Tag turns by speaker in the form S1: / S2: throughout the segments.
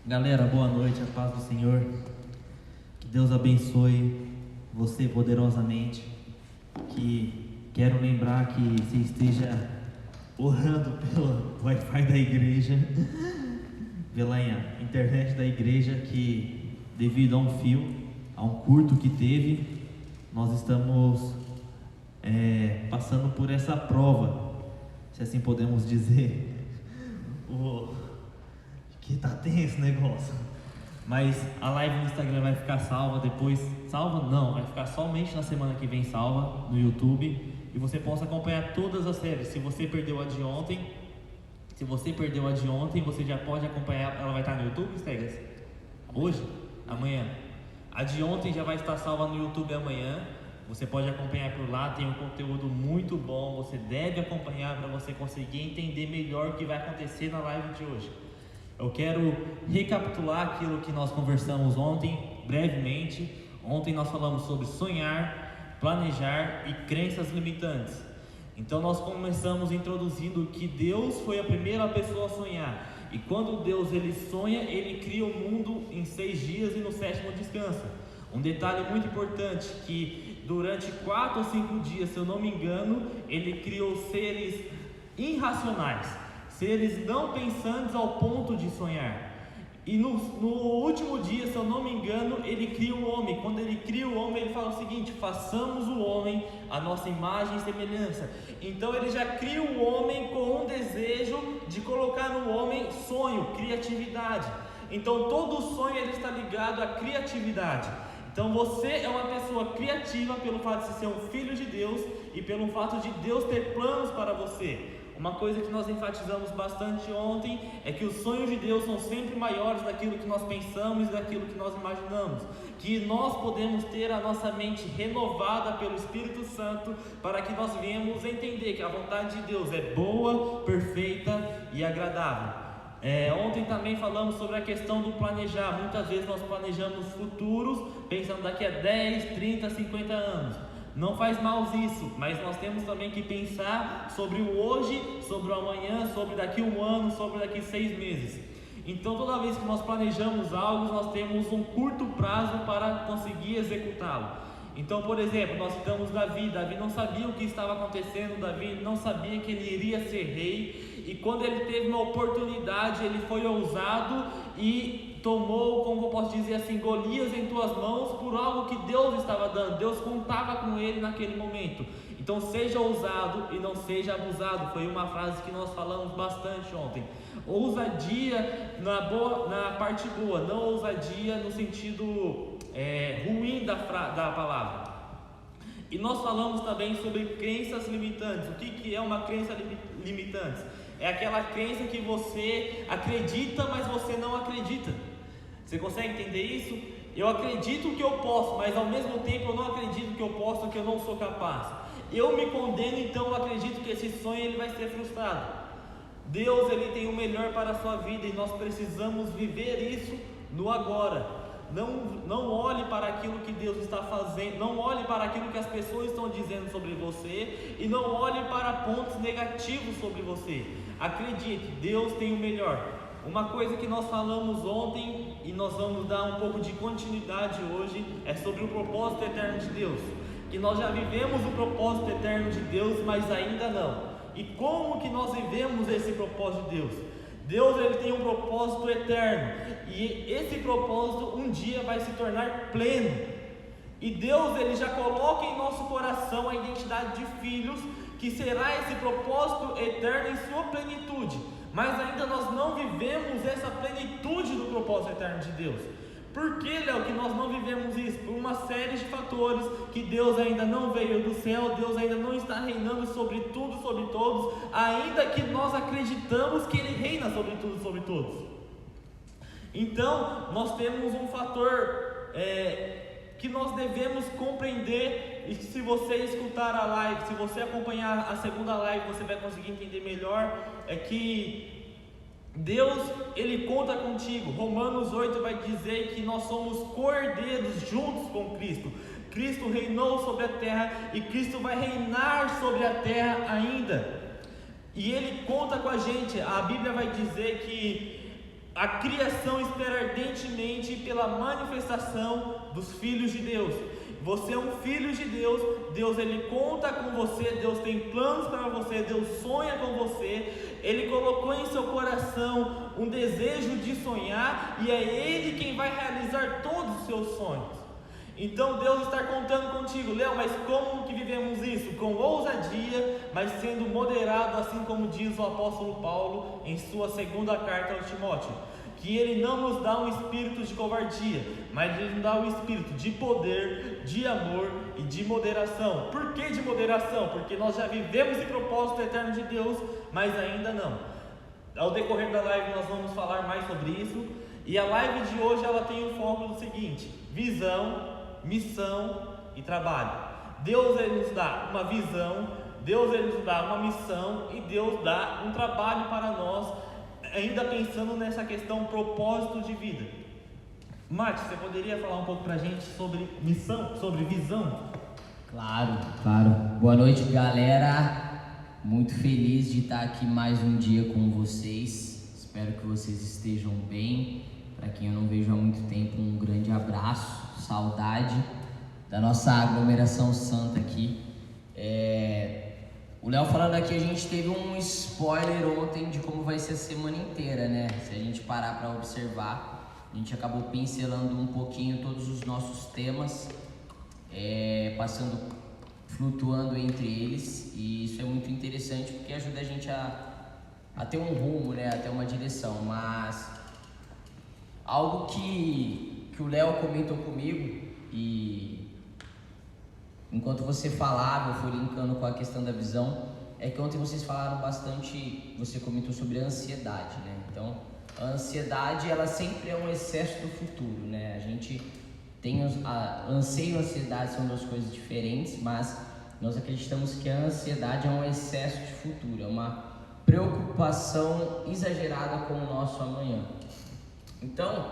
S1: Galera, boa noite, a paz do Senhor. Que Deus abençoe você poderosamente. Quero lembrar que você esteja orando pelo Wi-Fi da igreja, pela internet da igreja, que devido a um fio, a um curto que teve, nós estamos passando por essa prova, se assim podemos dizer. Que tá tenso esse negócio. Mas a live no Instagram vai ficar salva depois. Salva? Não, vai ficar somente na semana que vem salva no YouTube. E você possa acompanhar todas as séries. Se você perdeu a de ontem, você já pode acompanhar. Ela vai estar no YouTube, Stegas? Hoje? Amanhã? A de ontem já vai estar salva no YouTube amanhã. Você pode acompanhar por lá, tem um conteúdo muito bom. Você deve acompanhar para você conseguir entender melhor o que vai acontecer na live de hoje. Eu quero recapitular aquilo que nós conversamos ontem, brevemente. Ontem nós falamos sobre sonhar, planejar e crenças limitantes. Então nós começamos introduzindo que Deus foi a primeira pessoa a sonhar. E quando Deus ele sonha, ele cria o mundo em 6 dias e no 7º descansa. Um detalhe muito importante, que durante 4 ou 5 dias, se eu não me engano, ele criou seres irracionais, seres não pensantes ao ponto de sonhar. E no último dia, se eu não me engano, ele cria o homem. Quando ele cria o homem, ele fala o seguinte: façamos o homem a nossa imagem e semelhança. Então ele já cria o homem com um desejo de colocar no homem sonho, criatividade. Então todo sonho ele está ligado à criatividade. Então você é uma pessoa criativa pelo fato de ser um filho de Deus e pelo fato de Deus ter planos para você. Uma coisa que nós enfatizamos bastante ontem é que os sonhos de Deus são sempre maiores daquilo que nós pensamos e daquilo que nós imaginamos. Que nós podemos ter a nossa mente renovada pelo Espírito Santo para que nós venhamos entender que a vontade de Deus é boa, perfeita e agradável. Ontem também falamos sobre a questão do planejar. Muitas vezes nós planejamos futuros pensando daqui a 10, 30, 50 anos. Não faz mal isso, mas nós temos também que pensar sobre o hoje, sobre o amanhã, sobre daqui a 1 ano, sobre daqui a 6 meses. Então toda vez que nós planejamos algo, nós temos um curto prazo para conseguir executá-lo. Então, por exemplo, nós citamos Davi não sabia o que estava acontecendo, Davi não sabia que ele iria ser rei, e quando ele teve uma oportunidade, ele foi ousado e tomou, como eu posso dizer assim, Golias em tuas mãos por algo que Deus estava dando. Deus contava com ele naquele momento. Então seja ousado e não seja abusado. Foi uma frase que nós falamos bastante ontem. Ousadia na parte boa, não ousadia no sentido ruim da palavra. E nós falamos também sobre crenças limitantes. O que é uma crença limitante? É aquela crença que você acredita, mas você não acredita. Você consegue entender isso? Eu acredito que eu posso, mas ao mesmo tempo eu não acredito que eu posso, que eu não sou capaz. Eu me condeno, então eu acredito que esse sonho ele vai ser frustrado. Deus ele tem o melhor para a sua vida e nós precisamos viver isso no agora. Não olhe para aquilo que Deus está fazendo, não olhe para aquilo que as pessoas estão dizendo sobre você e não olhe para pontos negativos sobre você. Acredite, Deus tem o melhor. Uma coisa que nós falamos ontem e nós vamos dar um pouco de continuidade hoje é sobre o propósito eterno de Deus. Que nós já vivemos o propósito eterno de Deus, mas ainda não. E como que nós vivemos esse propósito de Deus? Deus ele tem um propósito eterno e esse propósito um dia vai se tornar pleno. E Deus ele já coloca em nosso coração a identidade de filhos, que será esse propósito eterno em sua plenitude. Mas ainda nós não vivemos essa plenitude do propósito eterno de Deus. Por que, Léo, que nós não vivemos isso? Por uma série de fatores, que Deus ainda não veio do céu, Deus ainda não está reinando sobre tudo, sobre todos, ainda que nós acreditamos que Ele reina sobre tudo, sobre todos. Então, nós temos um fator que nós devemos compreender, e se você escutar a live, se você acompanhar a segunda live, você vai conseguir entender melhor, é que Deus, Ele conta contigo. Romanos 8 vai dizer que nós somos cordeiros juntos com Cristo. Cristo reinou sobre a terra e Cristo vai reinar sobre a terra ainda. E Ele conta com a gente. A Bíblia vai dizer que A criação espera ardentemente pela manifestação dos filhos de Deus. Você é um filho de Deus, Deus ele conta com você, Deus tem planos para você, Deus sonha com você, Ele colocou em seu coração um desejo de sonhar e é Ele quem vai realizar todos os seus sonhos. Então Deus está contando contigo, Léo, mas como que vivemos isso? Com ousadia, mas sendo moderado, assim como diz o apóstolo Paulo em sua segunda carta ao Timóteo, que Ele não nos dá um espírito de covardia, mas Ele nos dá um espírito de poder, de amor e de moderação. Por que de moderação? Porque nós já vivemos esse propósito eterno de Deus, mas ainda não. Ao decorrer da live nós vamos falar mais sobre isso, e a live de hoje ela tem o foco do seguinte: visão, missão e trabalho. Deus ele nos dá uma visão, Deus ele nos dá uma missão e Deus dá um trabalho para nós, ainda pensando nessa questão propósito de vida. Mate, você poderia falar um pouco para a gente sobre missão, sobre visão?
S2: Claro, claro. Boa noite, galera. Muito feliz de estar aqui mais um dia com vocês. Espero que vocês estejam bem. Para quem eu não vejo há muito tempo, um grande abraço. Saudade da nossa aglomeração santa aqui. O Léo falando aqui, a gente teve um spoiler ontem de como vai ser a semana inteira, né? Se a gente parar para observar, a gente acabou pincelando um pouquinho todos os nossos temas, flutuando entre eles, e isso é muito interessante porque ajuda a gente a ter um rumo, né? A ter uma direção. Mas algo que o Léo comentou comigo, e enquanto você falava, eu fui linkando com a questão da visão, é que ontem vocês falaram bastante, você comentou sobre a ansiedade, né? Então, a ansiedade, ela sempre é um excesso do futuro, né? A gente tem anseio e ansiedade são duas coisas diferentes, mas nós acreditamos que a ansiedade é um excesso de futuro, é uma preocupação exagerada com o nosso amanhã. Então,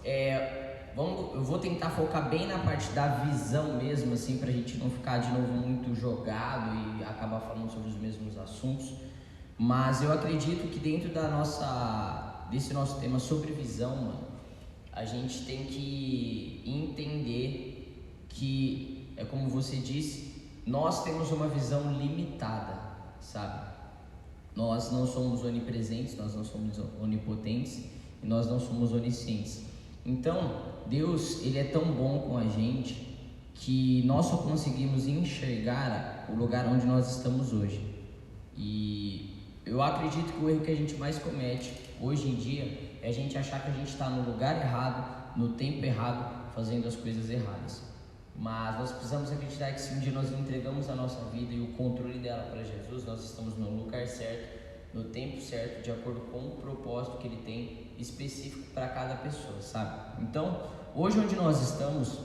S2: eu vou tentar focar bem na parte da visão mesmo, assim, pra gente não ficar de novo muito jogado e acabar falando sobre os mesmos assuntos. Mas eu acredito que dentro desse nosso tema sobre visão, mano, a gente tem que entender que, é como você disse, nós temos uma visão limitada, sabe? Nós não somos onipresentes, nós não somos onipotentes e nós não somos oniscientes. Então, Deus, ele é tão bom com a gente que nós só conseguimos enxergar o lugar onde nós estamos hoje. E eu acredito que o erro que a gente mais comete hoje em dia é a gente achar que a gente está no lugar errado, no tempo errado, fazendo as coisas erradas. Mas nós precisamos acreditar que se um dia nós entregamos a nossa vida e o controle dela para Jesus, nós estamos no lugar certo, no tempo certo, de acordo com o propósito que Ele tem específico para cada pessoa, sabe? Então, hoje onde nós estamos,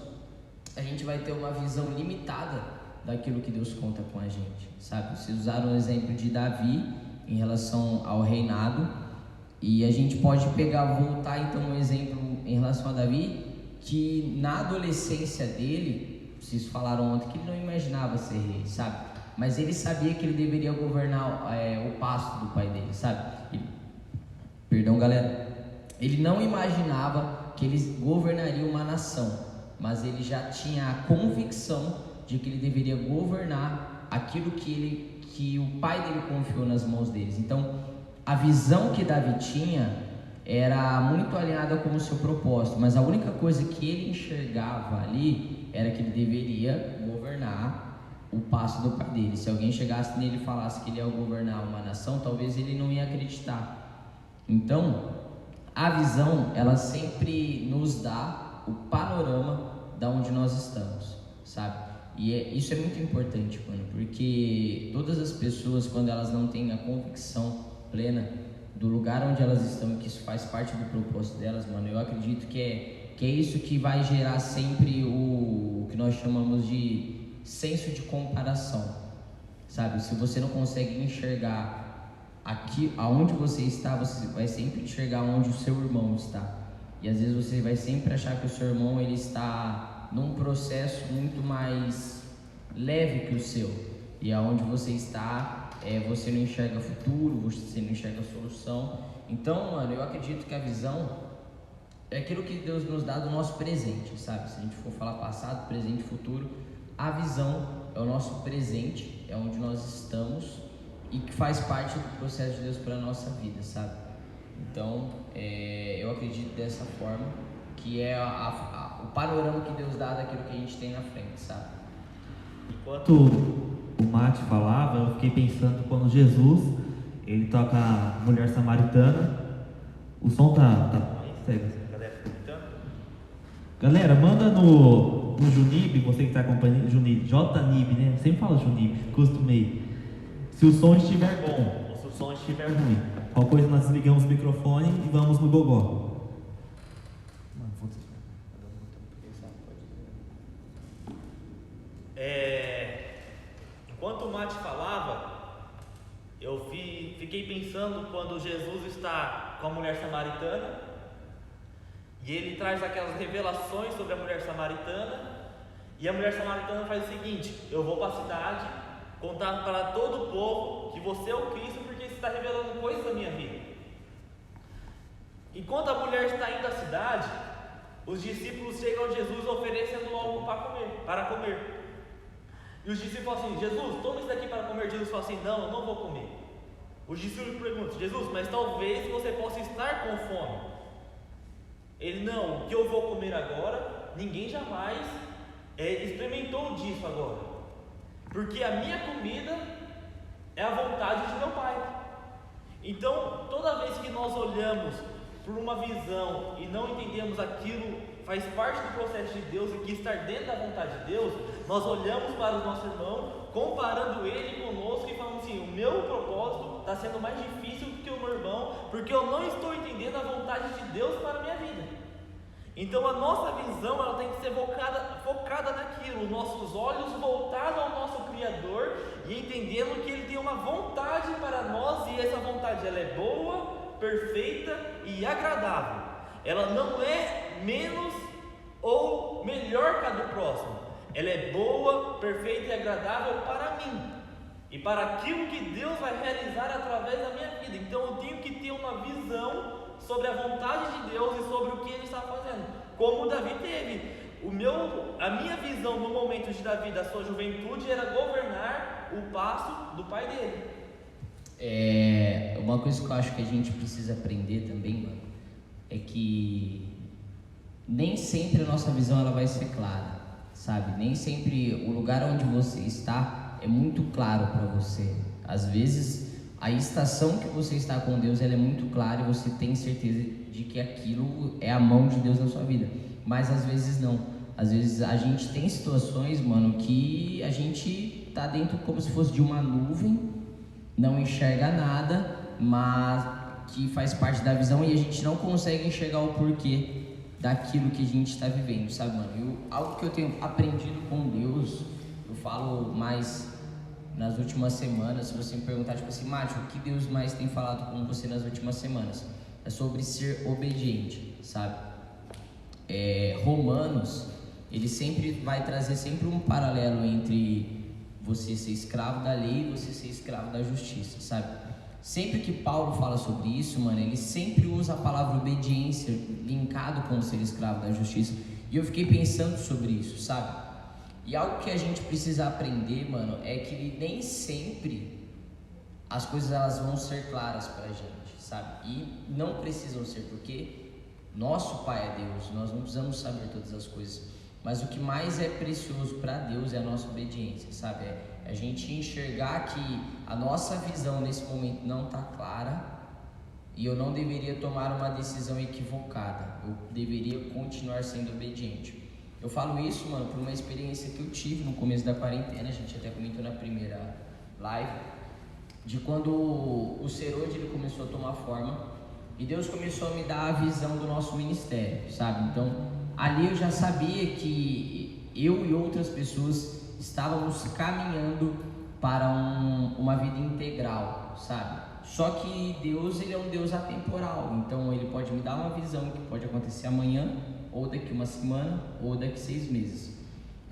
S2: a gente vai ter uma visão limitada daquilo que Deus conta com a gente, sabe? Vocês usaram o exemplo de Davi em relação ao reinado, e a gente pode voltar então um exemplo em relação a Davi, que na adolescência dele, vocês falaram ontem que ele não imaginava ser rei, sabe? Mas ele sabia que ele deveria governar o pasto do pai dele, sabe? Perdão, galera. Ele não imaginava que ele governaria uma nação, mas ele já tinha a convicção de que ele deveria governar aquilo que o pai dele confiou nas mãos deles. Então, a visão que Davi tinha era muito alinhada com o seu propósito, mas a única coisa que ele enxergava ali era que ele deveria governar o passo do pai dele. Se alguém chegasse nele e falasse que ele ia governar uma nação, talvez ele não ia acreditar. Então, a visão, ela sempre nos dá o panorama da onde nós estamos, sabe? E isso é muito importante, mano, porque todas as pessoas, quando elas não têm a convicção plena do lugar onde elas estão, que isso faz parte do propósito delas, mano, eu acredito que é isso que vai gerar sempre o que nós chamamos de senso de comparação, sabe? Se você não consegue enxergar aqui aonde você está, você vai sempre enxergar onde o seu irmão está, e às vezes você vai sempre achar que o seu irmão ele está num processo muito mais leve que o seu, e aonde você está você não enxerga futuro, você não enxerga solução. Então, mano, eu acredito que a visão é aquilo que Deus nos dá do nosso presente, sabe? Se a gente for falar passado, presente e futuro, a visão é o nosso presente, é onde nós estamos e que faz parte do processo de Deus para a nossa vida, sabe? Então, eu acredito dessa forma, que é o panorama que Deus dá daquilo que a gente tem na frente, sabe?
S1: Enquanto o Mate falava, eu fiquei pensando quando Jesus, ele toca a mulher samaritana, o som tá segue. Galera, manda no Junib, você que está acompanhando, Junib, JNIB, né? Eu sempre falo Junib, costumei. Se o som estiver bom ou se o som estiver ruim, qualquer coisa nós desligamos o microfone e vamos no gogó. Enquanto o Mate falava, eu fiquei pensando quando Jesus está com a mulher samaritana e ele traz aquelas revelações sobre a mulher samaritana, e a mulher samaritana faz o seguinte: eu vou para a cidade contar para todo o povo que você é o Cristo, porque você está revelando coisas da minha vida. Enquanto a mulher está indo à cidade, os discípulos chegam a Jesus oferecendo algo para comer. E os discípulos falam assim: Jesus, toma isso daqui para comer. Jesus fala assim: não, eu não vou comer. Os discípulos perguntam: Jesus, mas talvez você possa estar com fome. Ele: não, o que eu vou comer agora, ninguém jamais experimentou disso agora, porque a minha comida é a vontade de meu Pai. Então, toda vez que nós olhamos por uma visão e não entendemos aquilo faz parte do processo de Deus e que estar dentro da vontade de Deus, nós olhamos para o nosso irmão, comparando ele conosco e falamos assim: o meu propósito está sendo mais difícil do que o meu irmão, porque eu não estou entendendo a vontade de Deus para a minha vida. Então a nossa visão ela tem que ser focada naquilo, nossos olhos voltados ao nosso Criador e entendendo que Ele tem uma vontade para nós, e essa vontade ela é boa, perfeita e agradável. Ela não é menos ou melhor que a do próximo. Ela é boa, perfeita e agradável para mim e para aquilo que Deus vai realizar através da minha vida. Então eu tenho que ter uma visão sobre a vontade de Deus e sobre o que Ele está fazendo, como Davi teve. A minha visão no momento de Davi, da sua juventude, era governar o passo do pai dele.
S2: Uma coisa que eu acho que a gente precisa aprender também, mano, é que nem sempre a nossa visão ela vai ser clara, sabe? Nem sempre o lugar onde você está é muito claro para você. Às vezes a estação que você está com Deus ela é muito clara e você tem certeza de que aquilo é a mão de Deus na sua vida, mas às vezes não. Às vezes a gente tem situações, mano, que a gente tá dentro como se fosse de uma nuvem, não enxerga nada, mas que faz parte da visão e a gente não consegue enxergar o porquê daquilo que a gente está vivendo, sabe, mano? Algo que eu tenho aprendido com Deus, eu falo mais nas últimas semanas. Se você me perguntar, tipo assim, Márcio, o que Deus mais tem falado com você nas últimas semanas? É sobre ser obediente, sabe? Romanos, ele sempre vai trazer sempre um paralelo entre você ser escravo da lei e você ser escravo da justiça, sabe? Sempre que Paulo fala sobre isso, mano, ele sempre usa a palavra obediência linkado com ser escravo da justiça. E eu fiquei pensando sobre isso, sabe? E algo que a gente precisa aprender, mano, é que nem sempre as coisas elas vão ser claras pra gente, sabe? E não precisam ser, porque nosso Pai é Deus, nós não precisamos saber todas as coisas. Mas o que mais é precioso para Deus é a nossa obediência, sabe? É a gente enxergar que a nossa visão nesse momento não está clara e eu não deveria tomar uma decisão equivocada. Eu deveria continuar sendo obediente. Eu falo isso, mano, por uma experiência que eu tive no começo da quarentena. A gente até comentou na primeira live de quando o Serode ele começou a tomar forma e Deus começou a me dar a visão do nosso ministério, sabe? Então ali eu já sabia que eu e outras pessoas estávamos caminhando para uma vida integral, sabe? Só que Deus, ele é um Deus atemporal, então ele pode me dar uma visão que pode acontecer amanhã, ou daqui uma semana, ou daqui 6 meses.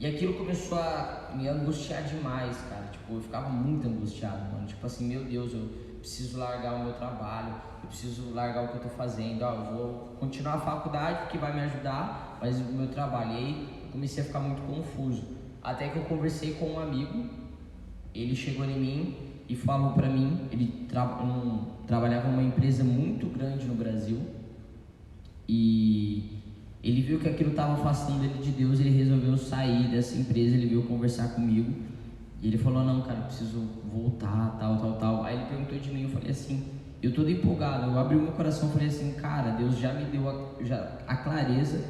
S2: E aquilo começou a me angustiar demais, cara. Tipo, eu ficava muito angustiado, mano. Tipo assim, meu Deus, eu preciso largar o meu trabalho, eu preciso largar o que eu tô fazendo. Ó, eu vou continuar a faculdade porque vai me ajudar, mas o meu trabalho. E aí eu comecei a ficar muito confuso. Até que eu conversei com um amigo, ele chegou em mim e falou pra mim, ele trabalhava numa empresa muito grande no Brasil e ele viu que aquilo estava afastando ele de Deus, ele resolveu sair dessa empresa, ele veio conversar comigo e ele falou, não, cara, eu preciso voltar, tal. Aí ele perguntou de mim, eu falei assim, eu todo empolgado, eu abri o meu coração e falei assim, cara, Deus já me deu a clareza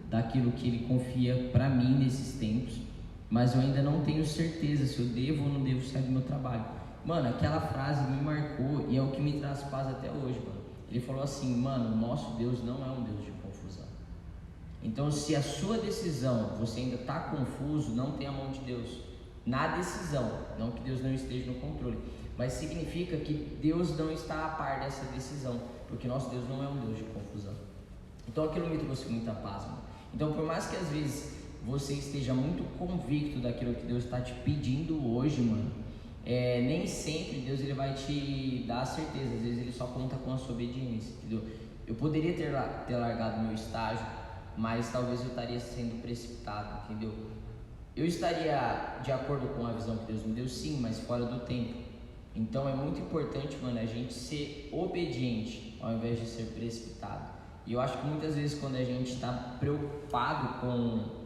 S2: daquilo que Ele confia para mim nesses tempos, mas eu ainda não tenho certeza se eu devo ou não devo sair do meu trabalho. Mano, aquela frase me marcou e é o que me traz paz até hoje, mano. Ele falou assim, mano, o nosso Deus não é um Deus de confusão. Então, se a sua decisão, você ainda está confuso, não tem a mão de Deus na decisão, não que Deus não esteja no controle, mas significa que Deus não está a par dessa decisão, porque nosso Deus não é um Deus de confusão. Então aquilo me trouxe muita paz, mano. Então, por mais que às vezes você esteja muito convicto daquilo que Deus está te pedindo hoje, mano, nem sempre Deus ele vai te dar a certeza, às vezes Ele só conta com a sua obediência, entendeu? Eu poderia ter largado meu estágio, mas talvez eu estaria sendo precipitado, entendeu? Eu estaria de acordo com a visão que Deus me deu, sim, mas fora do tempo. Então é muito importante, mano, a gente ser obediente ao invés de ser precipitado. E eu acho que muitas vezes quando a gente está preocupado com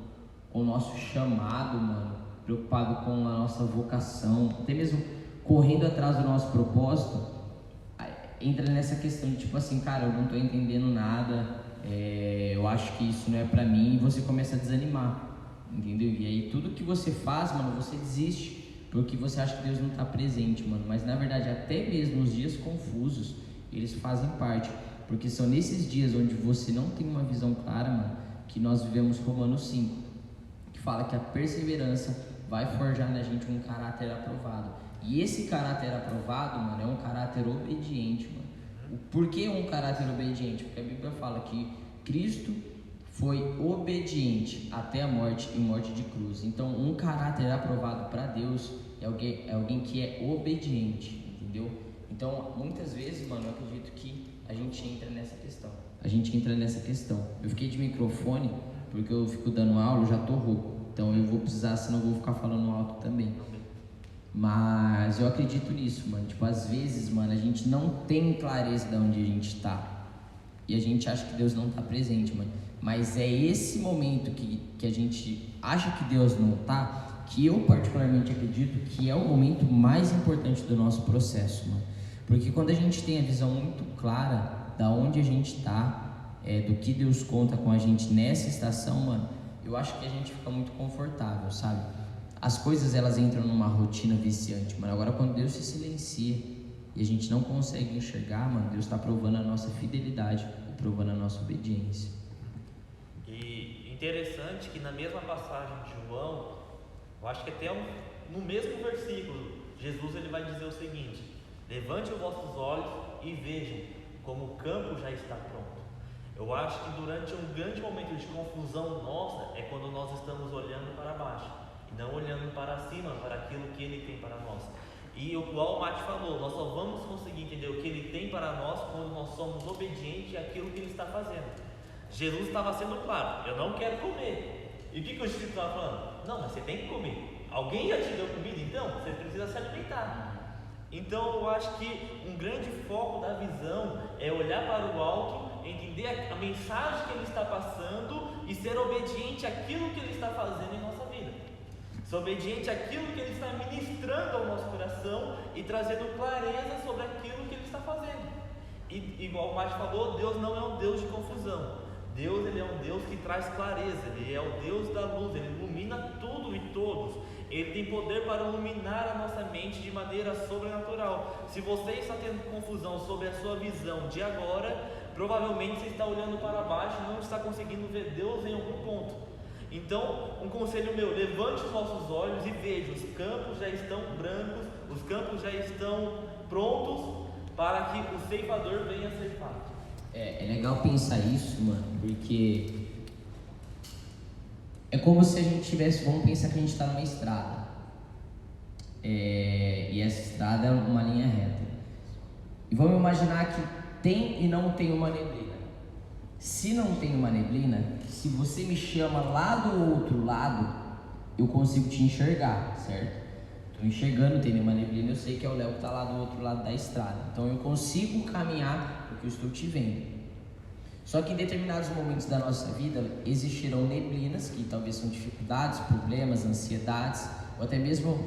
S2: o nosso chamado, mano, preocupado com a nossa vocação, até mesmo correndo atrás do nosso propósito, entra nessa questão de tipo assim, cara, eu não tô entendendo nada, eu acho que isso não é pra mim, e você começa a desanimar, entendeu? E aí tudo que você faz, mano, você desiste, porque você acha que Deus não tá presente, mano, mas na verdade até mesmo os dias confusos, eles fazem parte, porque são nesses dias onde você não tem uma visão clara, mano, que nós vivemos Romanos 5, que fala que a perseverança vai forjar na gente um caráter aprovado. E esse caráter aprovado, mano, é um caráter obediente, mano. Por que um caráter obediente? Porque a Bíblia fala que Cristo foi obediente até a morte e morte de cruz. Então, um caráter aprovado para Deus é alguém que é obediente, entendeu? Então, muitas vezes, mano, eu acredito que a gente entra nessa questão. Eu fiquei de microfone porque eu fico dando aula, eu já tô rouco. Então eu vou precisar, senão eu vou ficar falando alto também. Mas eu acredito nisso, mano. Tipo, às vezes, mano, a gente não tem clareza de onde a gente tá. E a gente acha que Deus não tá presente, mano. Mas é esse momento que a gente acha que Deus não tá, que eu particularmente acredito que é o momento mais importante do nosso processo, mano. Porque quando a gente tem a visão muito clara da onde a gente tá, do que Deus conta com a gente nessa estação, mano, eu acho que a gente fica muito confortável, sabe? As coisas elas entram numa rotina viciante, mano. Agora quando Deus se silencia e a gente não consegue enxergar, mano, Deus está provando a nossa fidelidade e provando a nossa obediência.
S1: E interessante que na mesma passagem de João, eu acho que até no mesmo versículo, Jesus ele vai dizer o seguinte: levante os vossos olhos e vejam como o campo já está pronto. Eu acho que durante um grande momento de confusão nossa é quando nós estamos olhando para baixo e não olhando para cima, para aquilo que Ele tem para nós. E o qual o Mate falou, nós só vamos conseguir entender o que Ele tem para nós quando nós somos obedientes àquilo que Ele está fazendo. Jesus estava sendo claro, eu não quero comer. E o que o discípulo estava falando? Não, mas você tem que comer. Alguém já te deu comida, então você precisa se alimentar. Então eu acho que um grande foco da visão é olhar para o alto, entender a mensagem que Ele está passando e ser obediente àquilo que Ele está fazendo em nossa vida. Ser obediente àquilo que Ele está ministrando ao nosso coração e trazendo clareza sobre aquilo que Ele está fazendo. E igual o Márcio falou, Deus não é um Deus de confusão. Deus ele é um Deus que traz clareza, Ele é o Deus da luz, Ele ilumina tudo e todos. Ele tem poder para iluminar a nossa mente de maneira sobrenatural. Se você está tendo confusão sobre a sua visão de agora, provavelmente você está olhando para baixo e não está conseguindo ver Deus em algum ponto. Então, um conselho meu: levante os nossos olhos e veja, os campos já estão brancos, os campos já estão prontos para que o ceifador venha ceifar.
S2: É legal pensar isso, mano, porque É como se a gente tivesse, vamos pensar que a gente está numa estrada. E essa estrada é uma linha reta. E vamos imaginar que tem e não tem uma neblina. Se não tem uma neblina, se você me chama lá do outro lado, eu consigo te enxergar, certo? Estou enxergando, tem nenhuma neblina, eu sei que é o Léo que está lá do outro lado da estrada. Então eu consigo caminhar porque eu estou te vendo. Só que em determinados momentos da nossa vida existirão neblinas, que talvez são dificuldades, problemas, ansiedades, ou até mesmo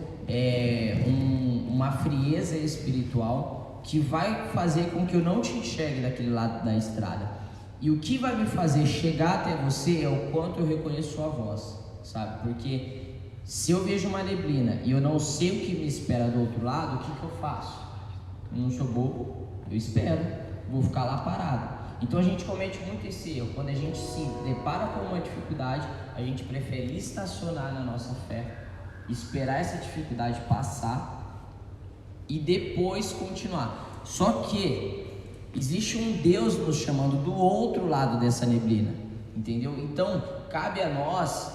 S2: uma frieza espiritual que vai fazer com que eu não te enxergue daquele lado da estrada. E o que vai me fazer chegar até você é o quanto eu reconheço sua voz, sabe? Porque se eu vejo uma neblina e eu não sei o que me espera do outro lado, o que eu faço? Eu não sou bobo, eu espero, vou ficar lá parado. Então a gente comete muito esse erro. Quando a gente se depara com uma dificuldade, a gente prefere estacionar na nossa fé, esperar essa dificuldade passar e depois continuar. Só que existe um Deus nos chamando do outro lado dessa neblina, entendeu? Então cabe a nós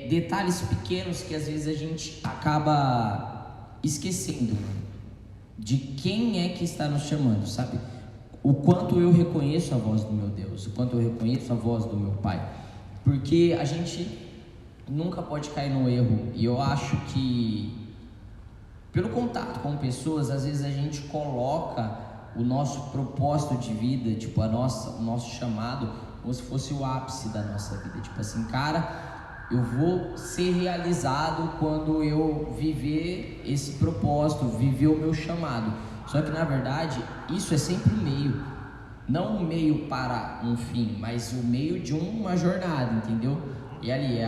S2: detalhes pequenos que às vezes a gente acaba esquecendo de quem é que está nos chamando, sabe? O quanto eu reconheço a voz do meu Deus, o quanto eu reconheço a voz do meu Pai, porque a gente nunca pode cair no erro. E eu acho que pelo contato com pessoas, às vezes a gente coloca o nosso propósito de vida, tipo o nosso chamado, como se fosse o ápice da nossa vida, tipo assim, cara, eu vou ser realizado quando eu viver esse propósito, viver o meu chamado. Só que na verdade isso é sempre um meio, não um meio para um fim, mas o meio de uma jornada, entendeu? E ali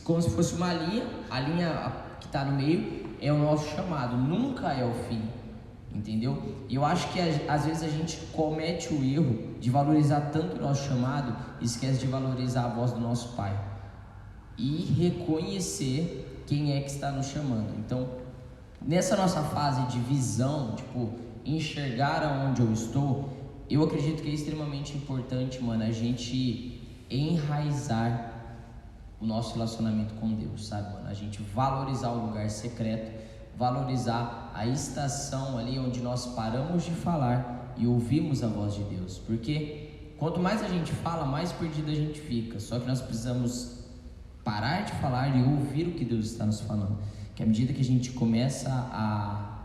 S2: como se fosse uma linha, a linha que está no meio é o nosso chamado, nunca é o fim, entendeu? E eu acho que às vezes a gente comete o erro de valorizar tanto o nosso chamado e esquece de valorizar a voz do nosso Pai e reconhecer quem é que está nos chamando. Então, nessa nossa fase de visão, tipo, enxergar aonde eu estou, eu acredito que é extremamente importante, mano, a gente enraizar o nosso relacionamento com Deus, sabe, mano? A gente valorizar o lugar secreto, valorizar a estação ali onde nós paramos de falar e ouvimos a voz de Deus, porque quanto mais a gente fala, mais perdido a gente fica. Só que nós precisamos parar de falar e ouvir o que Deus está nos falando. Que à medida que a gente começa a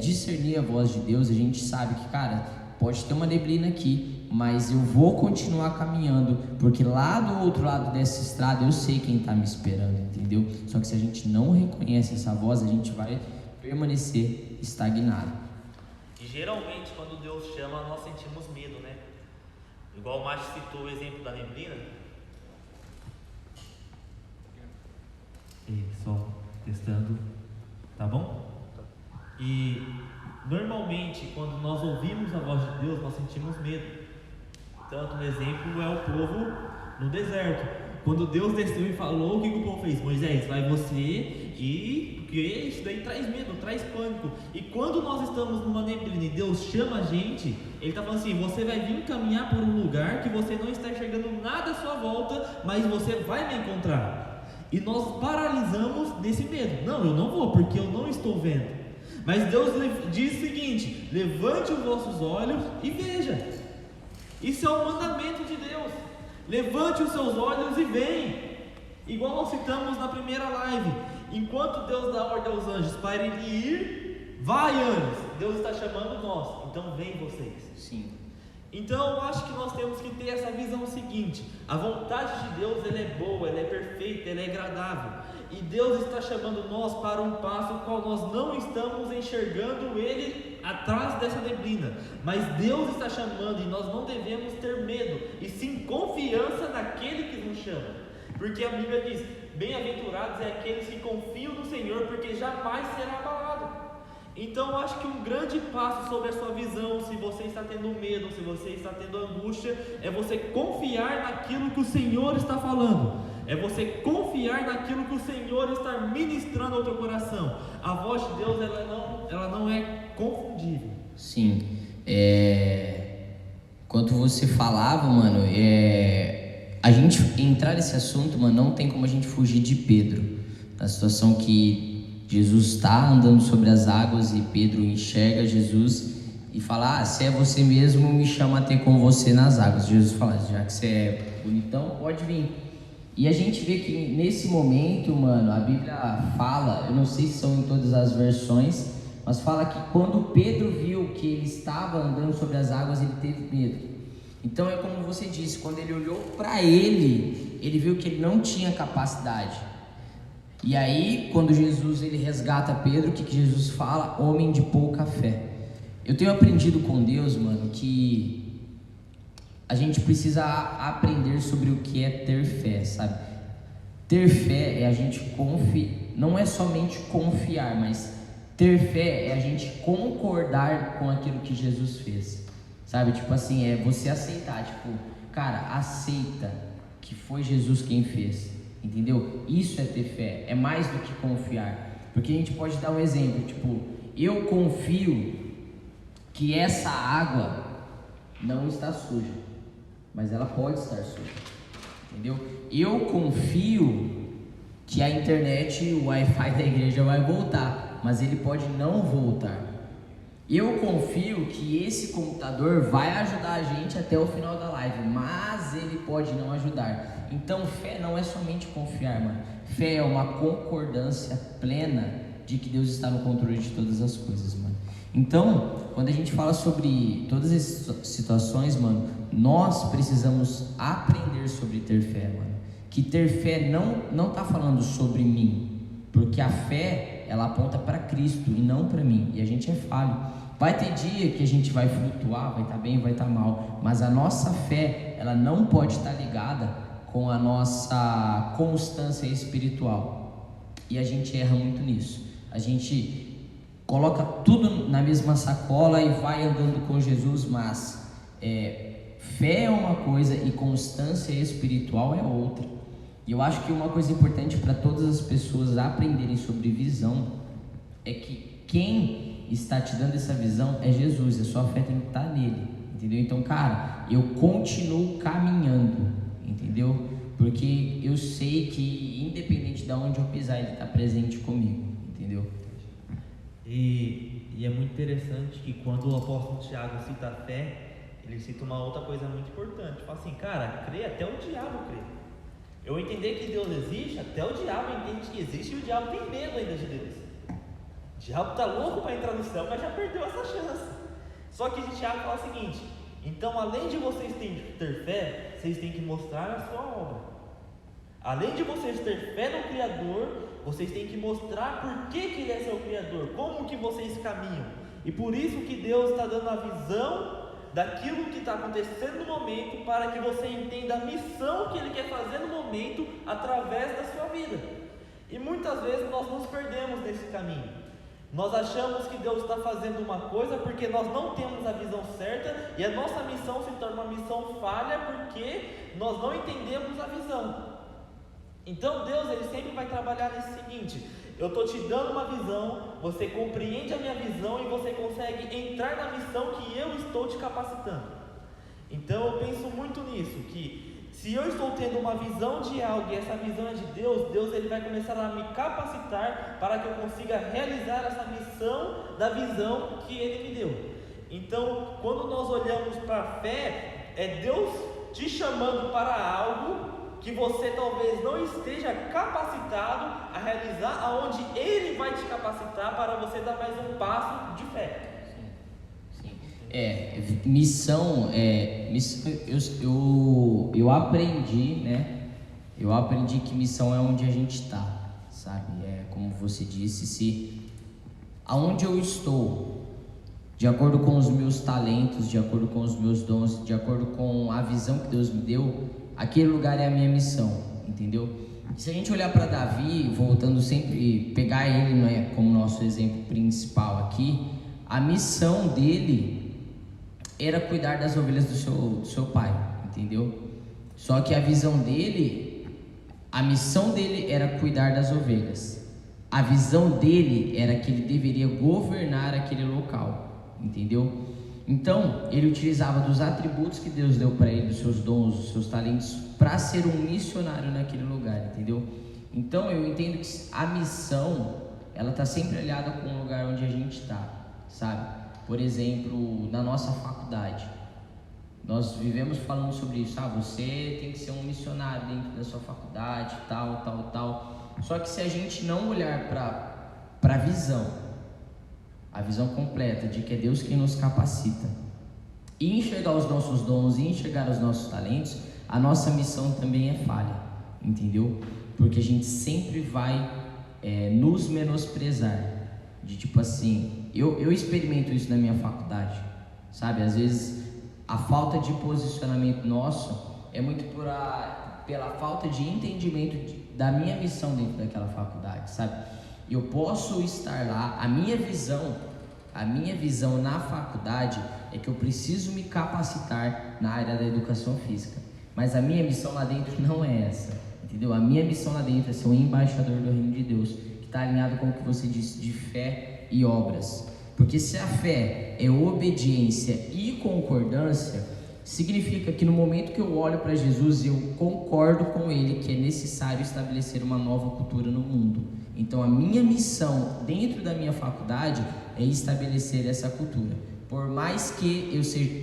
S2: discernir a voz de Deus, a gente sabe que, cara, pode ter uma neblina aqui, mas eu vou continuar caminhando, porque lá do outro lado dessa estrada eu sei quem está me esperando, entendeu? Só que se a gente não reconhece essa voz, a gente vai permanecer estagnado.
S1: E geralmente quando Deus chama, nós sentimos medo, né? Igual o Márcio citou o exemplo da neblina. E só testando, tá bom? E normalmente quando nós ouvimos a voz de Deus, nós sentimos medo. Tanto um exemplo é o povo no deserto. Quando Deus desceu e falou, o que o povo fez? Moisés, vai você e... porque isso daí traz medo, traz pânico. E quando nós estamos numa neblina e Deus chama a gente, Ele está falando assim, você vai vir caminhar por um lugar que você não está enxergando nada à sua volta, mas você vai me encontrar. E nós paralisamos desse medo. Não, eu não vou, porque eu não estou vendo. Mas Deus diz o seguinte, levante os vossos olhos e veja. Isso é um mandamento de Deus. Levante os seus olhos e vem. Igual nós citamos na primeira live. Enquanto Deus dá ordem aos anjos para ele ir, vai anjos. Deus está chamando nós. Então vem vocês.
S2: Sim.
S1: Então eu acho que nós temos que ter essa visão seguinte. A vontade de Deus, ela é boa, ela é perfeita, ela é agradável. E Deus está chamando nós para um passo no qual nós não estamos enxergando Ele atrás dessa neblina. Mas Deus está chamando e nós não devemos ter medo, e sim confiança naquele que nos chama. Porque a Bíblia diz, bem-aventurados é aqueles que confiam no Senhor, porque jamais será abalado. Então eu acho que um grande passo sobre a sua visão, se você está tendo medo, se você está tendo angústia, é você confiar naquilo que o Senhor está falando. É você confiar naquilo que o Senhor está ministrando ao teu coração. A voz de Deus, ela não é confundível.
S2: Sim. Quando você falava, mano, a gente entrar nesse assunto, mano, não tem como a gente fugir de Pedro, da situação que Jesus está andando sobre as águas e Pedro enxerga Jesus e fala: se é você mesmo, me chama a ter com você nas águas. Jesus fala: já que você é bonitão, pode vir. E a gente vê que nesse momento, mano, a Bíblia fala, eu não sei se são em todas as versões, mas fala que quando Pedro viu que ele estava andando sobre as águas, ele teve medo. Então é como você disse, quando ele olhou para ele viu que ele não tinha capacidade. E aí, quando Jesus ele resgata Pedro, o que Jesus fala? Homem de pouca fé. Eu tenho aprendido com Deus, mano, que a gente precisa aprender sobre o que é ter fé, sabe? Ter fé é a gente confiar, não é somente confiar, mas ter fé é a gente concordar com aquilo que Jesus fez, sabe? Tipo assim, é você aceitar, tipo, cara, aceita que foi Jesus quem fez, entendeu? Isso é ter fé, é mais do que confiar, porque a gente pode dar um exemplo, tipo, eu confio que essa água não está suja, mas ela pode estar suja, entendeu? Eu confio que a internet e o Wi-Fi da igreja vai voltar, mas ele pode não voltar. Eu confio que esse computador vai ajudar a gente até o final da live, mas ele pode não ajudar. Então fé não é somente confiar, mano. Fé é uma concordância plena de que Deus está no controle de todas as coisas, mano. Então, quando a gente fala sobre todas essas situações, mano, nós precisamos aprender sobre ter fé, mano. Que ter fé não tá falando sobre mim, porque a fé, ela aponta para Cristo e não para mim, e a gente é falho. Vai ter dia que a gente vai flutuar, vai estar bem, vai estar mal, mas a nossa fé, ela não pode estar ligada com a nossa constância espiritual, e a gente erra muito nisso. A gente coloca tudo na mesma sacola e vai andando com Jesus, mas fé é uma coisa e constância espiritual é outra. E eu acho que uma coisa importante para todas as pessoas aprenderem sobre visão é que quem está te dando essa visão é Jesus, a sua fé tem que estar nele, entendeu? Então, cara, eu continuo caminhando, entendeu? Porque eu sei que independente de onde eu pisar, ele está presente comigo, entendeu?
S3: E é muito interessante que quando o apóstolo Tiago cita a fé, ele cita uma outra coisa muito importante. Fala assim, cara, crê, até o diabo crê. Eu entender que Deus existe, até o diabo entende que existe, e o diabo tem medo ainda de Deus. O diabo está louco para entrar no céu, mas já perdeu essa chance. Só que Tiago fala o seguinte: então, além de vocês ter fé, vocês têm que mostrar a sua obra. Além de vocês ter fé no Criador, vocês têm que mostrar por que Ele é seu Criador, como que vocês caminham. E por isso que Deus está dando a visão daquilo que está acontecendo no momento, para que você entenda a missão que Ele quer fazer no momento, através da sua vida. E muitas vezes nós nos perdemos nesse caminho. Nós achamos que Deus está fazendo uma coisa porque nós não temos a visão certa, e a nossa missão se torna uma missão falha porque nós não entendemos a visão. Então Deus, ele sempre vai trabalhar nesse seguinte: eu estou te dando uma visão, você compreende a minha visão e você consegue entrar na missão que eu estou te capacitando. Então eu penso muito nisso, que se eu estou tendo uma visão de algo e essa visão é de Deus, Deus ele vai começar a me capacitar para que eu consiga realizar essa missão da visão que Ele me deu. Então, quando nós olhamos para a fé, é Deus te chamando para algo que você talvez não esteja capacitado a realizar, aonde Ele vai te capacitar para você dar mais um passo de fé.
S2: Missão, eu aprendi, né? Eu aprendi que missão é onde a gente está, sabe? Como você disse, se aonde eu estou, de acordo com os meus talentos, de acordo com os meus dons, de acordo com a visão que Deus me deu, aquele lugar é a minha missão, entendeu? E se a gente olhar para Davi, voltando sempre, pegar ele, né, como nosso exemplo principal aqui, a missão dele era cuidar das ovelhas do seu pai, entendeu? Só que a visão dele, a missão dele era cuidar das ovelhas. A visão dele era que ele deveria governar aquele local, entendeu? Então, ele utilizava dos atributos que Deus deu para ele, dos seus dons, dos seus talentos, para ser um missionário naquele lugar, entendeu? Então, eu entendo que a missão, ela está sempre aliada com o lugar onde a gente está, sabe? Por exemplo, na nossa faculdade, nós vivemos falando sobre isso. Você tem que ser um missionário dentro da sua faculdade, tal. Só que se a gente não olhar para a visão completa de que é Deus quem nos capacita, e enxergar os nossos dons, e enxergar os nossos talentos, a nossa missão também é falha, entendeu? Porque a gente sempre vai nos menosprezar, de tipo assim, eu experimento isso na minha faculdade, sabe? Às vezes a falta de posicionamento nosso é muito pela falta de entendimento da minha missão dentro daquela faculdade, sabe? Eu posso estar lá, a minha visão na faculdade é que eu preciso me capacitar na área da educação física, mas a minha missão lá dentro não é essa, entendeu? A minha missão lá dentro é ser um embaixador do reino de Deus, que está alinhado com o que você disse de fé e obras, porque se a fé é obediência e concordância, significa que no momento que eu olho para Jesus, eu concordo com ele que é necessário estabelecer uma nova cultura no mundo. Então a minha missão dentro da minha faculdade é estabelecer essa cultura. Por mais que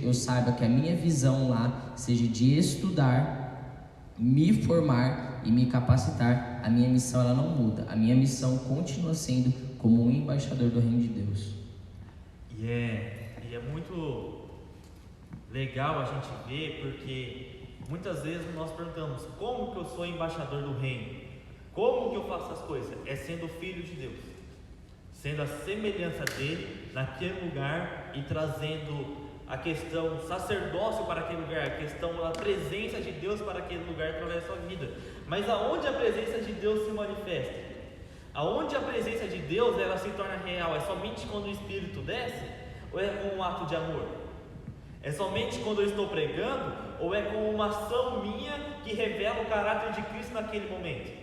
S2: eu saiba que a minha visão lá seja de estudar, me formar e me capacitar, a minha missão ela não muda. A minha missão continua sendo como um embaixador do reino de Deus.
S3: E é muito legal a gente ver, porque muitas vezes nós perguntamos: como que eu sou embaixador do reino? Como que eu faço as coisas? É sendo filho de Deus, sendo a semelhança dele naquele lugar e trazendo a questão sacerdócio para aquele lugar, a questão da presença de Deus para aquele lugar através da sua vida. Mas aonde a presença de Deus se manifesta? Aonde a presença de Deus ela se torna real? É somente quando o Espírito desce? Ou é com um ato de amor? É somente quando eu estou pregando? Ou é com uma ação minha que revela o caráter de Cristo naquele momento?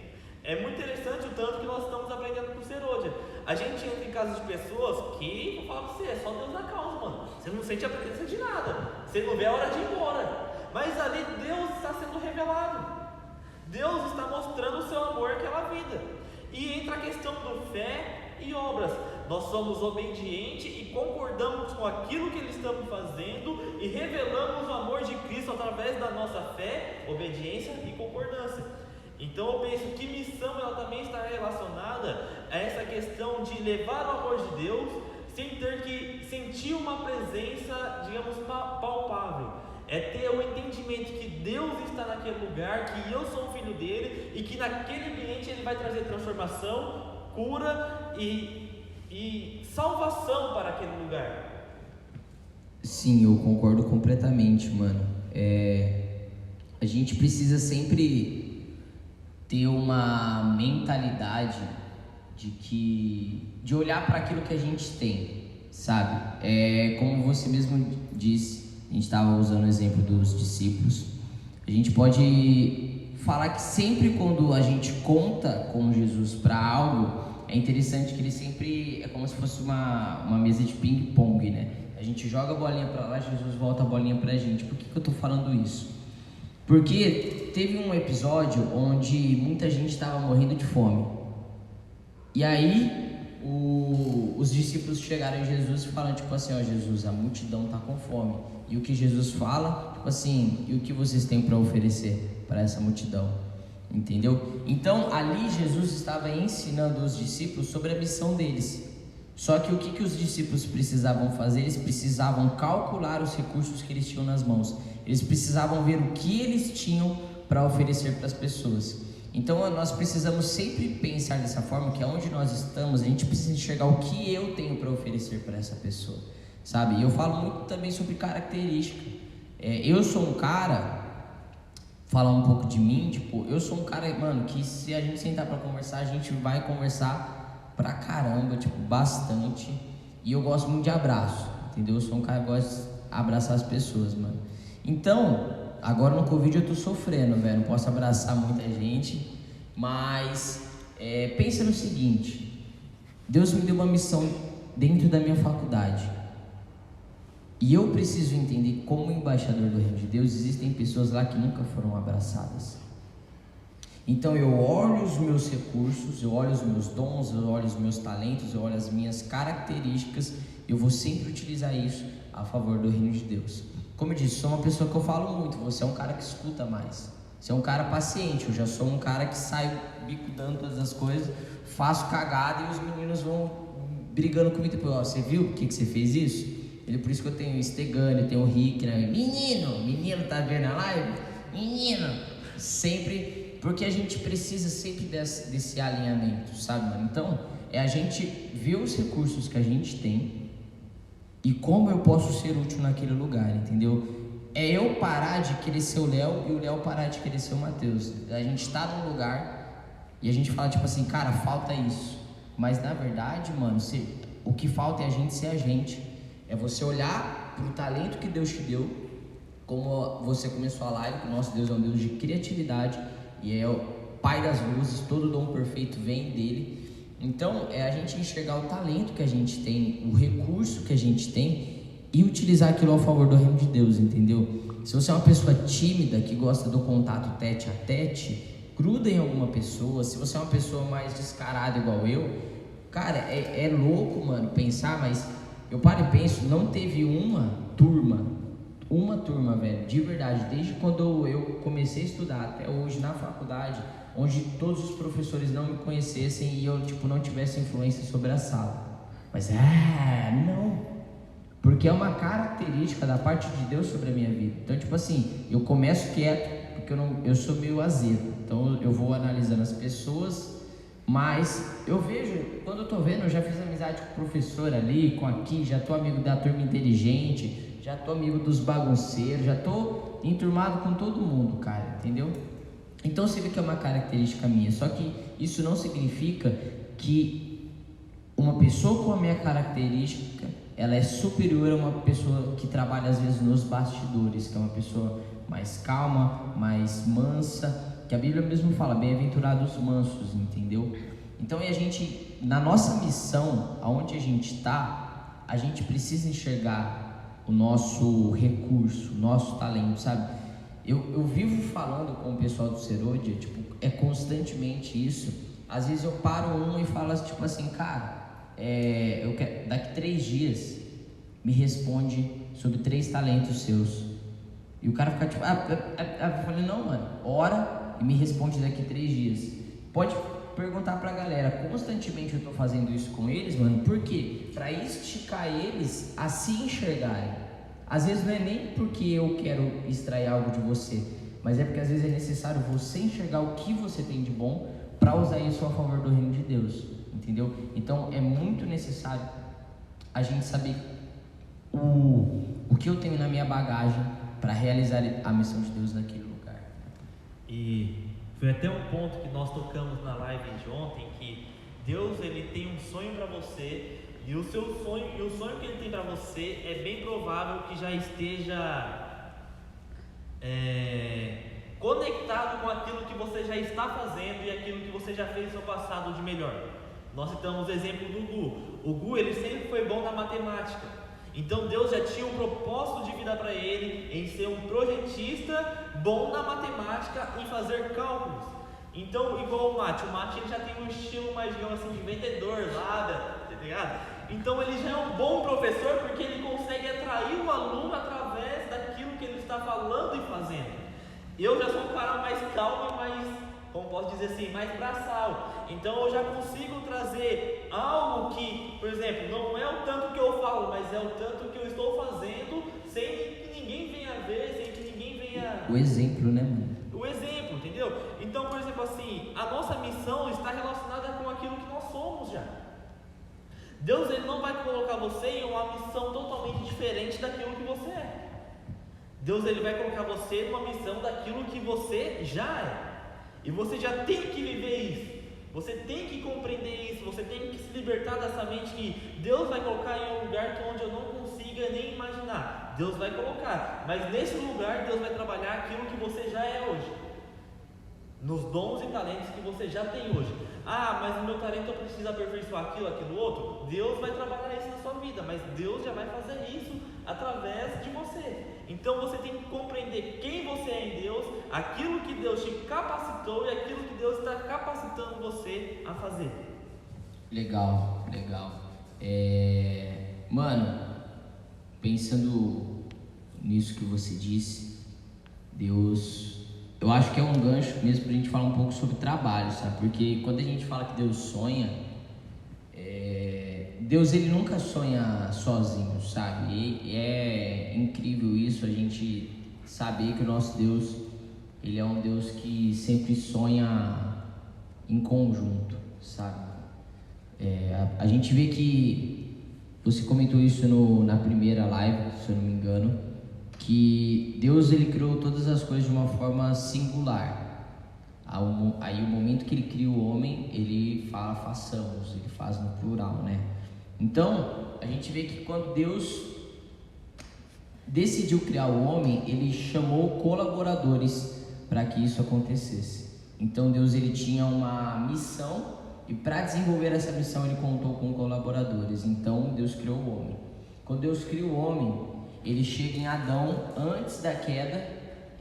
S3: É muito interessante o tanto que nós estamos aprendendo com o Serôdia. A gente entra em casa de pessoas que, vou falar pra você, é só Deus na causa, mano. Você não sente a presença de nada, você não vê a hora de ir embora, mas ali Deus está sendo revelado, Deus está mostrando o seu amor àquela vida. E entra a questão do fé e obras. Nós somos obedientes e concordamos com aquilo que eles estão fazendo e revelamos o amor de Cristo através da nossa fé, obediência e concordância. Então eu penso que missão ela também está relacionada a essa questão de levar o amor de Deus sem ter que sentir uma presença, digamos, palpável. É ter o entendimento que Deus está naquele lugar, que eu sou um filho dele e que naquele ambiente ele vai trazer transformação, cura e salvação para aquele lugar.
S2: Sim, eu concordo completamente, mano. A gente precisa sempre ter uma mentalidade de olhar para aquilo que a gente tem, sabe? Como você mesmo disse, a gente estava usando o exemplo dos discípulos. A gente pode falar que sempre quando a gente conta com Jesus para algo, é interessante que ele sempre é como se fosse uma mesa de ping-pong, né? A gente joga a bolinha para lá, Jesus volta a bolinha para a gente. Por que eu estou falando isso? Porque teve um episódio onde muita gente estava morrendo de fome. E aí os discípulos chegaram em Jesus falando tipo assim: ó, Jesus, a multidão está com fome. E o que Jesus fala, tipo assim, e o que vocês têm para oferecer para essa multidão? Entendeu? Então ali Jesus estava ensinando os discípulos sobre a missão deles. Só que o que os discípulos precisavam fazer? Eles precisavam calcular os recursos que eles tinham nas mãos. Eles precisavam ver o que eles tinham para oferecer para as pessoas. Então nós precisamos sempre pensar dessa forma, que aonde nós estamos, a gente precisa enxergar o que eu tenho para oferecer para essa pessoa, sabe? E eu falo muito também sobre característica. Eu sou um cara, falar um pouco de mim, tipo, eu sou um cara, mano, que se a gente sentar para conversar, a gente vai conversar pra caramba, tipo, bastante. E eu gosto muito de abraço, entendeu? Eu sou um cara que gosta de abraçar as pessoas, mano. Então, agora no Covid eu tô sofrendo, velho, não posso abraçar muita gente, mas pensa no seguinte: Deus me deu uma missão dentro da minha faculdade. E eu preciso entender, como embaixador do reino de Deus, existem pessoas lá que nunca foram abraçadas. Então eu olho os meus recursos, eu olho os meus dons, eu olho os meus talentos, eu olho as minhas características, eu vou sempre utilizar isso a favor do reino de Deus. Como eu disse, sou uma pessoa que eu falo muito, você é um cara que escuta mais, você é um cara paciente, eu já sou um cara que sai bico dando todas as coisas, faço cagada e os meninos vão brigando comigo depois, ó, você viu por que você fez isso? Por isso que eu tenho o Stegani, tenho o Rick, né? Menino, tá vendo a live? Menino, sempre, porque a gente precisa sempre desse alinhamento, sabe, mano? Então, é a gente ver os recursos que a gente tem e como eu posso ser útil naquele lugar, entendeu? É eu parar de querer ser o Léo e o Léo parar de querer ser o Matheus. A gente tá num lugar e a gente fala tipo assim, cara, falta isso. Mas na verdade, mano, o que falta é a gente ser a gente. É você olhar para o talento que Deus te deu, como você começou a live, que o nosso Deus é um Deus de criatividade e é o Pai das luzes, todo dom perfeito vem dele. Então é a gente enxergar o talento que a gente tem, o recurso que a gente tem e utilizar aquilo ao favor do reino de Deus, entendeu? Se você é uma pessoa tímida, que gosta do contato tete a tete, gruda em alguma pessoa. Se você é uma pessoa mais descarada igual eu, cara, é louco, mano, pensar, mas eu paro e penso, não teve uma turma, velho, de verdade, desde quando eu comecei a estudar até hoje na faculdade, onde todos os professores não me conhecessem e eu, tipo, não tivesse influência sobre a sala. Mas, não, porque é uma característica da parte de Deus sobre a minha vida. Então, tipo assim, eu começo quieto, porque eu sou meio azedo, então eu vou analisando as pessoas. Mas eu vejo, quando eu tô vendo, eu já fiz amizade com o professor ali, com aqui, já tô amigo da turma inteligente, já tô amigo dos bagunceiros, já tô enturmado com todo mundo, cara, entendeu? Então você vê que é uma característica minha, só que isso não significa que uma pessoa com a minha característica, ela é superior a uma pessoa que trabalha às vezes nos bastidores, que é uma pessoa mais calma, mais mansa, que a Bíblia mesmo fala, bem-aventurados mansos, entendeu? Então, e a gente, na nossa missão, aonde a gente está, a gente precisa enxergar o nosso recurso, o nosso talento, sabe? Eu vivo falando com o pessoal do Serôdia, tipo, é constantemente isso. Às vezes eu paro e falo tipo assim, cara, eu quero, daqui 3 dias me responde sobre 3 talentos seus. E o cara fica tipo, eu falei, não, mano, ora e me responde daqui 3 dias. Pode perguntar pra galera, constantemente eu tô fazendo isso com eles, mano, por quê? Pra esticar eles a se enxergarem. Às vezes não é nem porque eu quero extrair algo de você, mas é porque às vezes é necessário você enxergar o que você tem de bom para usar isso a favor do reino de Deus, entendeu? Então é muito necessário a gente saber o que eu tenho na minha bagagem para realizar a missão de Deus naquele lugar.
S3: E foi até um ponto que nós tocamos na live de ontem, que Deus, ele tem um sonho para você, e o sonho que ele tem para você é bem provável que já esteja conectado com aquilo que você já está fazendo e aquilo que você já fez no seu passado de melhor. Nós citamos o exemplo do Gu. O Gu, ele sempre foi bom na matemática. Então Deus já tinha um propósito de vida para ele em ser um projetista bom na matemática, em fazer cálculos. Então, igual o Mate ele já tem um estilo mais, digamos assim, de vendedor, lábia, tá ligado? Então ele já é um bom professor porque ele consegue atrair o aluno através daquilo que ele está falando e fazendo. Eu já sou um cara mais calmo e mais, como posso dizer assim, mais braçal. Então eu já consigo trazer algo que, por exemplo, não é o tanto que eu falo, mas é o tanto que eu estou fazendo, sem que ninguém venha ver, sem que ninguém venha...
S2: O exemplo, né, mano?
S3: O exemplo, entendeu? Então, por exemplo assim, a nossa missão está relacionada com aquilo que nós somos já. Deus, ele não vai colocar você em uma missão totalmente diferente daquilo que você é. Deus, ele vai colocar você numa missão daquilo que você já é. E você já tem que viver isso. Você tem que compreender isso. Você tem que se libertar dessa mente que Deus vai colocar em um lugar onde eu não consiga nem imaginar. Deus vai colocar, mas nesse lugar Deus vai trabalhar aquilo que você já é hoje, nos dons e talentos que você já tem hoje. Ah, mas no meu talento eu preciso aperfeiçoar aquilo outro. Deus vai trabalhar isso na sua vida, mas Deus já vai fazer isso através de você. Então você tem que compreender quem você é em Deus, aquilo que Deus te capacitou e aquilo que Deus está capacitando você a fazer.
S2: Legal, legal. Mano, pensando nisso que você disse, Deus, eu acho que é um gancho mesmo pra gente falar um pouco sobre trabalho, sabe? Porque quando a gente fala que Deus sonha, Deus ele nunca sonha sozinho, sabe? E é incrível isso, a gente saber que o nosso Deus, ele é um Deus que sempre sonha em conjunto, sabe? A gente vê que você comentou isso na primeira live, se eu não me engano, que Deus ele criou todas as coisas de uma forma singular. Aí o momento que ele cria o homem, ele fala façamos, ele faz no plural, né? Então, a gente vê que quando Deus decidiu criar o homem, ele chamou colaboradores para que isso acontecesse. Então, Deus ele tinha uma missão e para desenvolver essa missão ele contou com colaboradores. Então, Deus criou o homem. Quando Deus cria o homem, ele chega em Adão antes da queda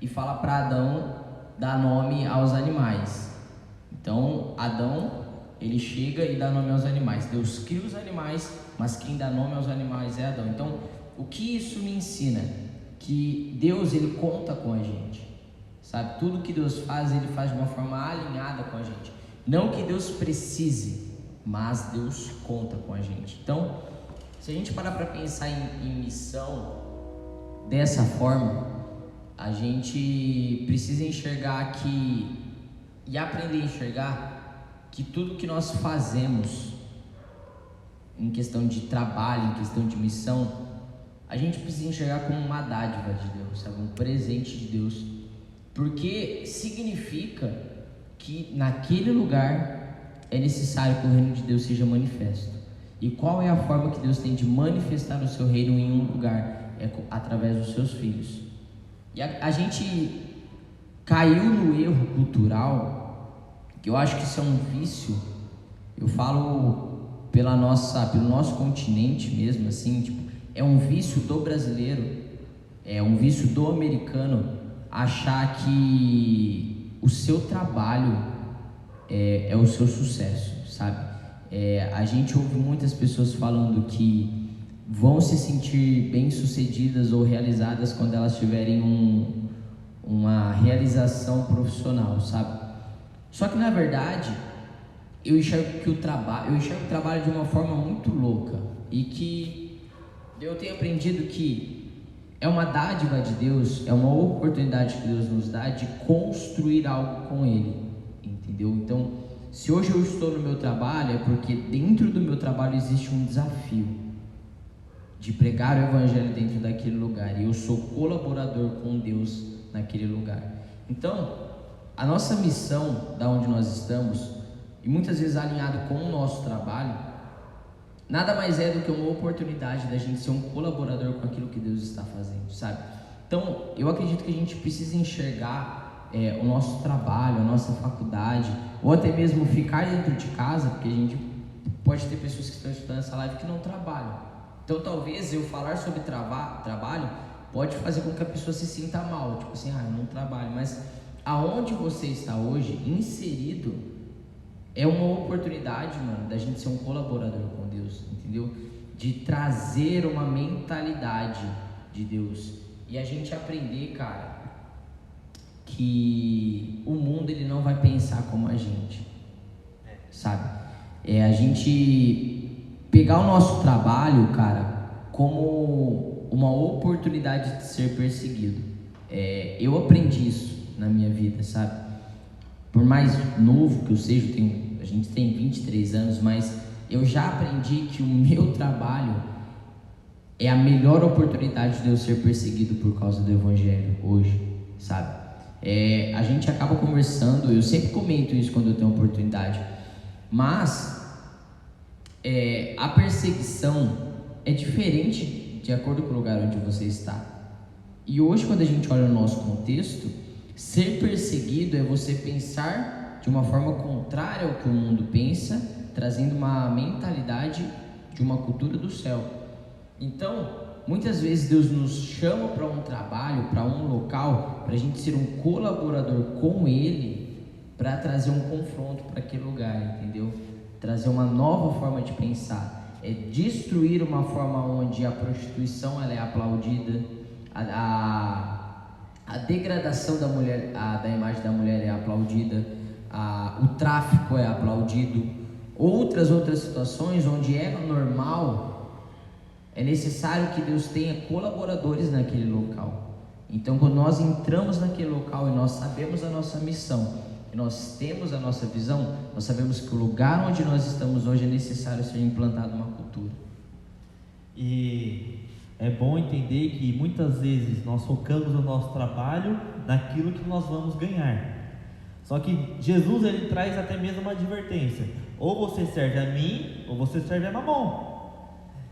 S2: e fala para Adão dar nome aos animais. Então, Adão ele chega e dá nome aos animais. Deus cria os animais, mas quem dá nome aos animais é Adão. Então, o que isso me ensina? Que Deus ele conta com a gente, sabe? Tudo que Deus faz, ele faz de uma forma alinhada com a gente. Não que Deus precise, mas Deus conta com a gente. Então, se a gente parar para pensar em missão dessa forma, a gente precisa enxergar e aprender a enxergar que tudo que nós fazemos em questão de trabalho, em questão de missão, a gente precisa enxergar como uma dádiva de Deus, sabe? Um presente de Deus, porque significa que naquele lugar é necessário que o reino de Deus seja manifesto. E qual é a forma que Deus tem de manifestar o seu reino em um lugar? É através dos seus filhos. E a gente caiu no erro cultural, que eu acho que isso é um vício. Eu falo pelo nosso continente mesmo, assim, tipo, é um vício do brasileiro, é um vício do americano achar que o seu trabalho é o seu sucesso, sabe? A gente ouve muitas pessoas falando que vão se sentir bem-sucedidas ou realizadas quando elas tiverem uma realização profissional, sabe? Só que na verdade eu enxergo o trabalho de uma forma muito louca e que eu tenho aprendido que é uma dádiva de Deus, é uma oportunidade que Deus nos dá de construir algo com Ele, entendeu? Então, se hoje eu estou no meu trabalho, é porque dentro do meu trabalho existe um desafio de pregar o Evangelho dentro daquele lugar, e eu sou colaborador com Deus naquele lugar. Então, a nossa missão, da onde nós estamos, e muitas vezes alinhado com o nosso trabalho, nada mais é do que uma oportunidade da gente ser um colaborador com aquilo que Deus está fazendo, sabe? Então, eu acredito que a gente precisa enxergar o nosso trabalho, a nossa faculdade, ou até mesmo ficar dentro de casa, porque a gente pode ter pessoas que estão estudando essa live que não trabalham. Então, talvez eu falar sobre trabalho pode fazer com que a pessoa se sinta mal, tipo assim, eu não trabalho, mas aonde você está hoje, inserido, é uma oportunidade, mano, da gente ser um colaborador com Deus, entendeu? De trazer uma mentalidade de Deus e a gente aprender, cara, que o mundo ele não vai pensar como a gente, sabe? A gente pegar o nosso trabalho, cara, como uma oportunidade de ser perseguido. Eu aprendi isso na minha vida, sabe? Por mais novo que eu seja, a gente tem 23 anos, mas eu já aprendi que o meu trabalho é a melhor oportunidade de eu ser perseguido por causa do Evangelho hoje, sabe? A gente acaba conversando, eu sempre comento isso quando eu tenho oportunidade, mas a perseguição é diferente de acordo com o lugar onde você está. E hoje, quando a gente olha no nosso contexto, ser perseguido é você pensar de uma forma contrária ao que o mundo pensa, trazendo uma mentalidade de uma cultura do céu. Então, muitas vezes Deus nos chama para um trabalho, para um local, para a gente ser um colaborador com Ele, para trazer um confronto para aquele lugar, entendeu? Trazer uma nova forma de pensar, é destruir uma forma onde a prostituição ela é aplaudida, a degradação da mulher, da imagem da mulher é aplaudida, o tráfico é aplaudido, outras situações onde é normal, é necessário que Deus tenha colaboradores naquele local. Então, quando nós entramos naquele local e nós sabemos a nossa missão, e nós temos a nossa visão, nós sabemos que o lugar onde nós estamos hoje é necessário ser implantado uma cultura.
S3: E é bom entender que muitas vezes nós focamos no nosso trabalho naquilo que nós vamos ganhar. Só que Jesus ele traz até mesmo uma advertência: ou você serve a mim, ou você serve a Mamon.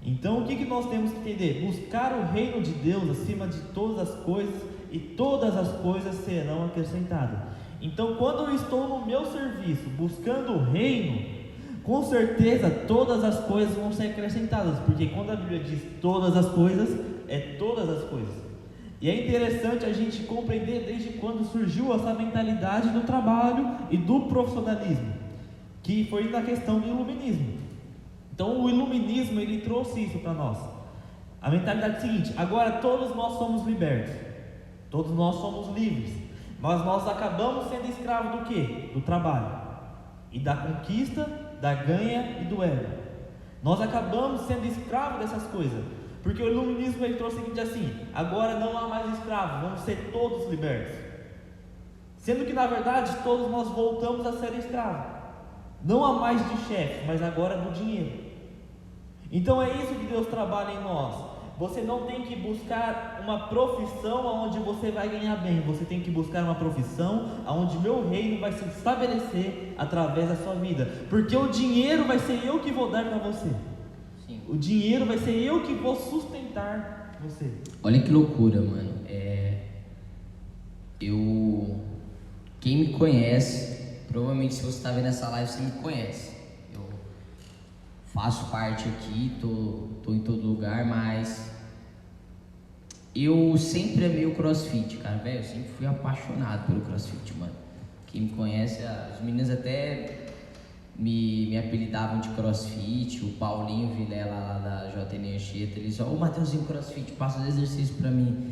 S3: Então o que nós temos que entender? Buscar o reino de Deus acima de todas as coisas, e todas as coisas serão acrescentadas. Então quando eu estou no meu serviço, buscando o reino, com certeza todas as coisas vão ser acrescentadas, porque quando a Bíblia diz todas as coisas, é todas as coisas. E é interessante a gente compreender desde quando surgiu essa mentalidade do trabalho e do profissionalismo, que foi na questão do iluminismo. Então o iluminismo ele trouxe isso para nós. A mentalidade é a seguinte: agora todos nós somos libertos, todos nós somos livres, mas nós acabamos sendo escravos do quê? Do trabalho e da conquista, da ganha e do ego. Nós acabamos sendo escravos dessas coisas, porque o iluminismo ele trouxe o seguinte assim: agora não há mais escravos, vamos ser todos libertos. Sendo que na verdade todos nós voltamos a ser escravos, não há mais de chefe, mas agora do dinheiro. Então é isso que Deus trabalha em nós. Você não tem que buscar uma profissão onde você vai ganhar bem, você tem que buscar uma profissão onde meu reino vai se estabelecer através da sua vida, porque o dinheiro vai ser eu que vou dar para você. Sim. O dinheiro vai ser eu que vou sustentar você.
S2: Olha que loucura, mano. Quem me conhece, provavelmente se você está vendo essa live, você me conhece. Eu faço parte aqui, tô em todo lugar, mas eu sempre amei o CrossFit, cara, velho. Eu sempre fui apaixonado pelo CrossFit, mano. Quem me conhece, as meninas até me apelidavam de CrossFit. O Paulinho Vilela lá da JN Anchieta, eles ó, o Mateuzinho CrossFit, passa os exercícios pra mim.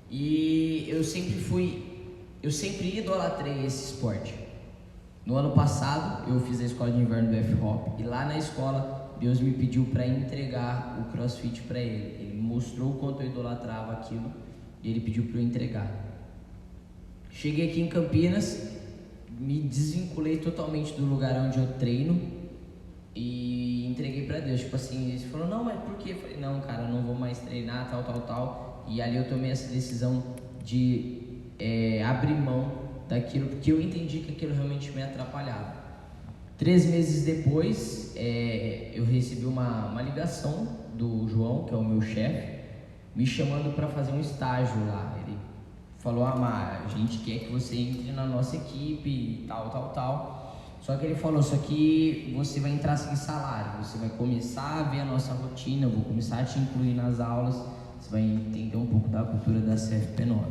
S2: E eu sempre idolatrei esse esporte. No ano passado, eu fiz a escola de inverno do F-Hop, e lá na escola, Deus me pediu para entregar o CrossFit para ele. Ele mostrou o quanto eu idolatrava aquilo, e ele pediu para eu entregar. Cheguei aqui em Campinas, me desvinculei totalmente do lugar onde eu treino, e entreguei para Deus. Tipo assim, ele falou, não, mas por quê? Eu falei, não, cara, eu não vou mais treinar, tal. E ali eu tomei essa decisão de abrir mão daquilo, porque eu entendi que aquilo realmente me atrapalhava. 3 meses depois, eu recebi uma ligação do João, que é o meu chefe, me chamando para fazer um estágio lá. Ele falou, Amar, a gente quer que você entre na nossa equipe e tal. Só que ele falou, só que você vai entrar sem salário, você vai começar a ver a nossa rotina, eu vou começar a te incluir nas aulas, você vai entender um pouco da cultura da CFP9,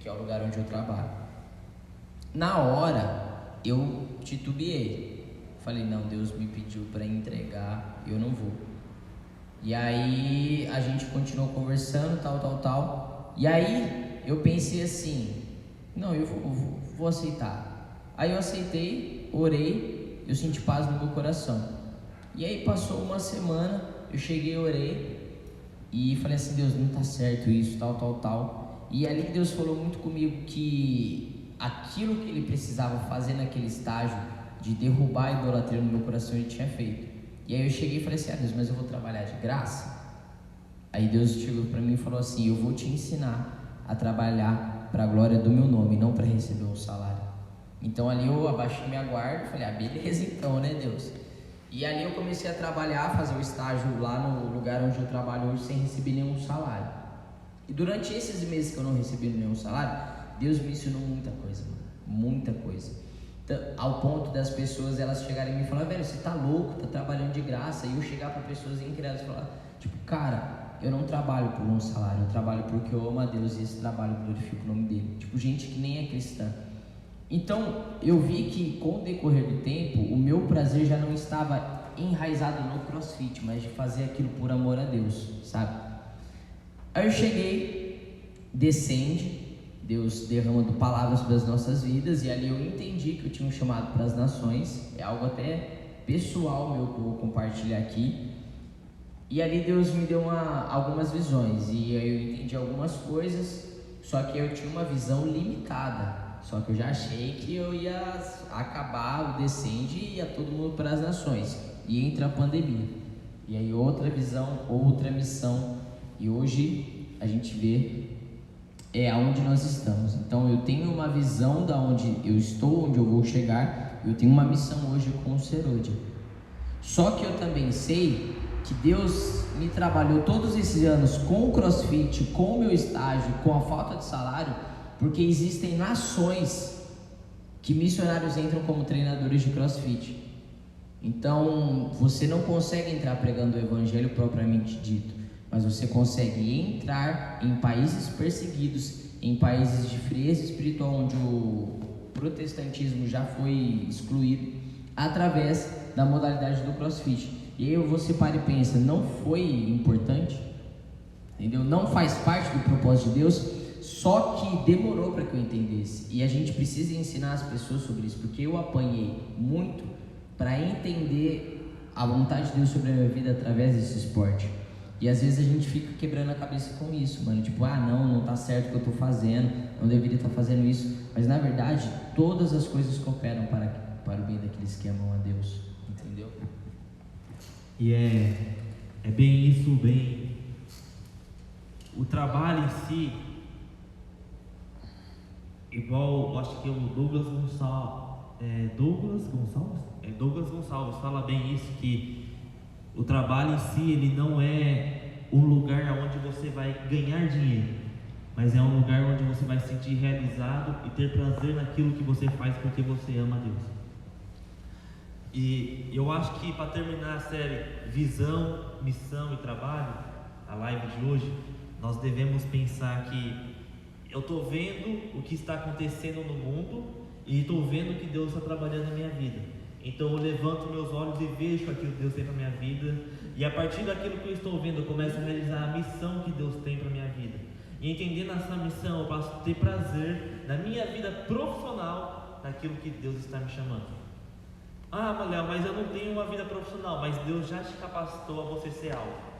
S2: que é o lugar onde eu trabalho. Na hora, eu titubeei. Falei, não, Deus me pediu para entregar, eu não vou. E aí, a gente continuou conversando, tal. E aí, eu pensei assim, não, eu vou aceitar. Aí eu aceitei, orei, eu senti paz no meu coração. E aí, passou uma semana, eu cheguei, orei, e falei assim, Deus, não tá certo isso, tal. E ali Deus falou muito comigo que aquilo que ele precisava fazer naquele estágio de derrubar a idolatria no meu coração, ele tinha feito. E aí eu cheguei e falei assim, Deus, mas eu vou trabalhar de graça? Aí Deus chegou para mim e falou assim, eu vou te ensinar a trabalhar para a glória do meu nome, não para receber um salário. Então ali eu abaixei minha guarda e falei, beleza então, né, Deus? E ali eu comecei a trabalhar, fazer o estágio lá no lugar onde eu trabalho hoje sem receber nenhum salário. E durante esses meses que eu não recebi nenhum salário, Deus me ensinou muita coisa, mano. Muita coisa. Então, ao ponto das pessoas elas chegarem e me falar, velho, você tá louco, tá trabalhando de graça. E eu chegar para pessoas incrédulas e falar, tipo, cara, eu não trabalho por um salário, eu trabalho porque eu amo a Deus e esse trabalho glorifica o nome dele. Tipo, gente que nem é cristã. Então, eu vi que com o decorrer do tempo, o meu prazer já não estava enraizado no CrossFit, mas de fazer aquilo por amor a Deus, sabe? Aí eu cheguei, descende, Deus derramando palavras sobre as nossas vidas, e ali eu entendi que eu tinha um chamado para as nações, é algo até pessoal meu que eu vou compartilhar aqui. E ali Deus me deu algumas visões, e aí eu entendi algumas coisas, só que eu tinha uma visão limitada. Só que eu já achei que eu ia acabar o Descende e ia todo mundo para as nações. E entra a pandemia. E aí outra visão, outra missão. E hoje a gente vê aonde nós estamos. Então eu tenho uma visão da onde eu estou, onde eu vou chegar. Eu tenho uma missão hoje com o Serodia. Só que eu também sei que Deus me trabalhou todos esses anos com o CrossFit, com o meu estágio, com a falta de salário, porque existem nações que missionários entram como treinadores de CrossFit. Então, você não consegue entrar pregando o evangelho propriamente dito, mas você consegue entrar em países perseguidos, em países de frieza espiritual, onde o protestantismo já foi excluído, através da modalidade do CrossFit. E aí você para e pensa, não foi importante? Entendeu? Não faz parte do propósito de Deus? Só que demorou para que eu entendesse, e a gente precisa ensinar as pessoas sobre isso, porque eu apanhei muito para entender a vontade de Deus sobre a minha vida através desse esporte. E às vezes a gente fica quebrando a cabeça com isso, mano, tipo, não tá certo o que eu tô fazendo, não deveria estar fazendo isso, mas na verdade todas as coisas cooperam para o bem daqueles que amam a Deus, entendeu?
S3: E é bem isso, bem o trabalho em si. Igual, eu acho que o Douglas Gonçalves fala bem isso, que o trabalho em si, ele não é um lugar onde você vai ganhar dinheiro, mas é um lugar onde você vai se sentir realizado e ter prazer naquilo que você faz porque você ama a Deus. E eu acho que para terminar a série Visão, Missão e Trabalho, a live de hoje, nós devemos pensar que eu estou vendo o que está acontecendo no mundo e estou vendo que Deus está trabalhando na minha vida. Então eu levanto meus olhos e vejo aquilo que Deus tem para a minha vida, e a partir daquilo que eu estou vendo, eu começo a realizar a missão que Deus tem para a minha vida. E entendendo essa missão, eu passo a ter prazer na minha vida profissional, naquilo que Deus está me chamando. Léo, mas eu não tenho uma vida profissional, mas Deus já te capacitou a você ser algo.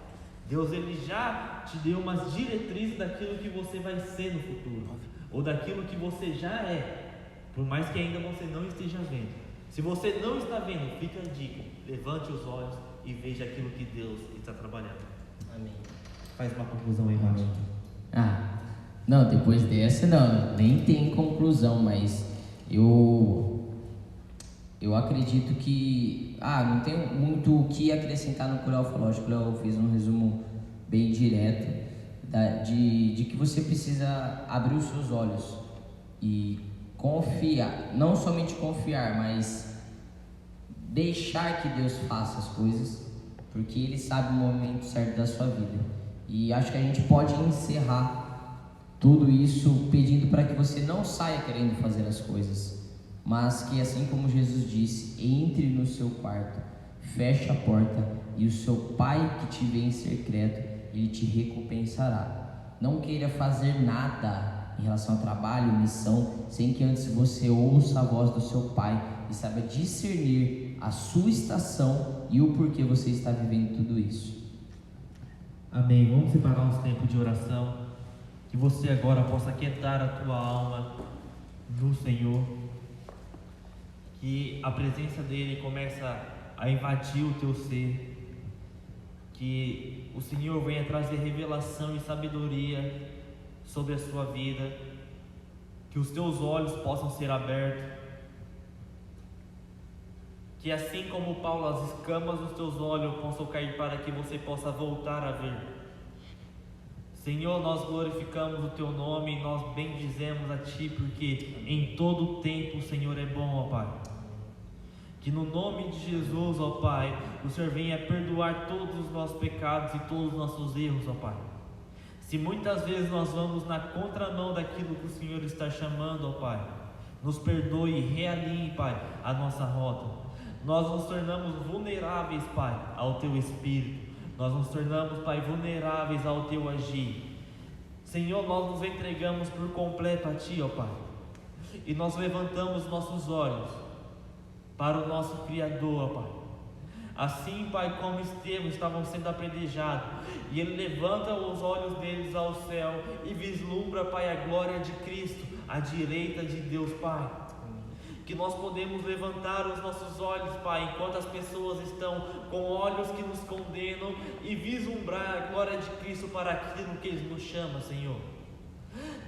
S3: Deus, ele já te deu umas diretrizes daquilo que você vai ser no futuro, ou daquilo que você já é, por mais que ainda você não esteja vendo. Se você não está vendo, fica a dica: levante os olhos e veja aquilo que Deus está trabalhando.
S2: Amém.
S3: Faz uma conclusão aí, Márcio.
S2: Não, depois dessa não, nem tem conclusão, mas eu acredito que não tenho muito o que acrescentar no que o Léo falou. Acho que o Léo fez um resumo bem direto de que você precisa abrir os seus olhos e confiar, não somente confiar, mas deixar que Deus faça as coisas, porque Ele sabe o momento certo da sua vida. E acho que a gente pode encerrar tudo isso pedindo para que você não saia querendo fazer as coisas, mas que, assim como Jesus disse, entre no seu quarto, feche a porta, e o seu Pai que te vê em secreto, Ele te recompensará. Não queira fazer nada em relação ao trabalho, missão, sem que antes você ouça a voz do seu Pai e saiba discernir a sua estação e o porquê você está vivendo tudo isso.
S3: Amém. Vamos separar uns tempos de oração, que você agora possa aquietar a tua alma no Senhor, que a presença dele começa a invadir o teu ser, que o Senhor venha trazer revelação e sabedoria sobre a sua vida, que os teus olhos possam ser abertos, que assim como Paulo, as escamas dos teus olhos possam cair para que você possa voltar a ver. Senhor, nós glorificamos o Teu nome, nós bendizemos a Ti, porque em todo tempo o Senhor é bom, ó Pai.
S1: Que no nome de Jesus, ó Pai, o Senhor venha perdoar todos os nossos pecados e todos os nossos erros, ó Pai. Se muitas vezes nós vamos na contramão daquilo que o Senhor está chamando, ó Pai, nos perdoe e realinhe, Pai, a nossa rota. Nós nos tornamos vulneráveis, Pai, ao Teu Espírito. Nós nos tornamos, Pai, vulneráveis ao Teu agir. Senhor, nós nos entregamos por completo a Ti, ó Pai. E nós levantamos nossos olhos para o nosso Criador, ó Pai. Assim, Pai, como Estevão estavam sendo apedrejados, e ele levanta os olhos deles ao céu e vislumbra, Pai, a glória de Cristo à direita de Deus, Pai. Que nós podemos levantar os nossos olhos, Pai, enquanto as pessoas estão com olhos que nos condenam, e vislumbrar a glória de Cristo para aquilo que Ele nos chama, Senhor.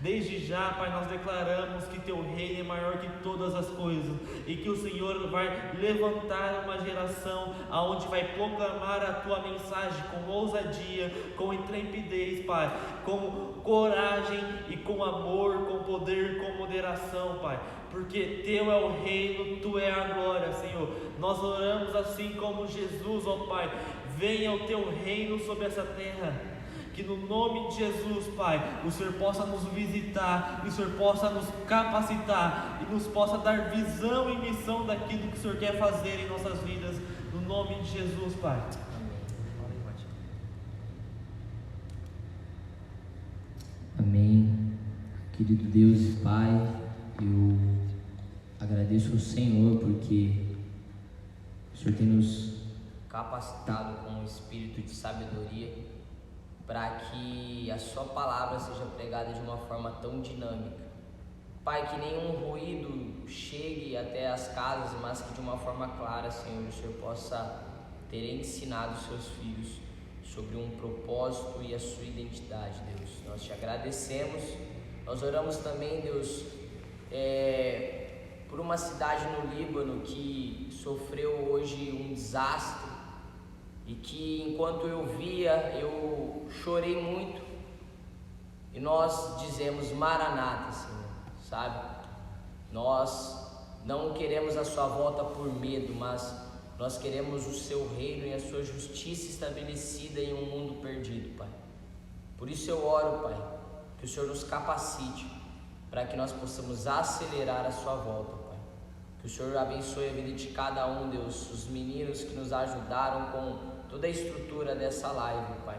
S1: Desde já, Pai, nós declaramos que Teu reino é maior que todas as coisas, e que o Senhor vai levantar uma geração aonde vai proclamar a Tua mensagem com ousadia, com intrepidez, Pai, com coragem e com amor, com poder, com moderação, Pai, porque Teu é o reino, Tu é a glória, Senhor. Nós oramos assim como Jesus, ó Pai, venha o Teu reino sobre essa terra. Que no nome de Jesus, Pai, o Senhor possa nos visitar, e o Senhor possa nos capacitar, e nos possa dar visão e missão daquilo que o Senhor quer fazer em nossas vidas, no nome de Jesus, Pai.
S2: Amém. Querido Deus e Pai, eu agradeço ao Senhor porque o Senhor tem nos capacitado com um espírito de sabedoria para que a Sua palavra seja pregada de uma forma tão dinâmica. Pai, que nenhum ruído chegue até as casas, mas que de uma forma clara, Senhor, o Senhor possa ter ensinado os Seus filhos sobre um propósito e a sua identidade, Deus. Nós Te agradecemos. Nós oramos também, Deus, por uma cidade no Líbano que sofreu hoje um desastre, e que enquanto eu via, eu chorei muito, e nós dizemos Maranata, Senhor, sabe? Nós não queremos a Sua volta por medo, mas nós queremos o Seu reino e a Sua justiça estabelecida em um mundo perdido, Pai. Por isso eu oro, Pai, que o Senhor nos capacite para que nós possamos acelerar a Sua volta, Pai. Que o Senhor abençoe a vida de cada um, Deus, os meninos que nos ajudaram com toda a estrutura dessa live, Pai.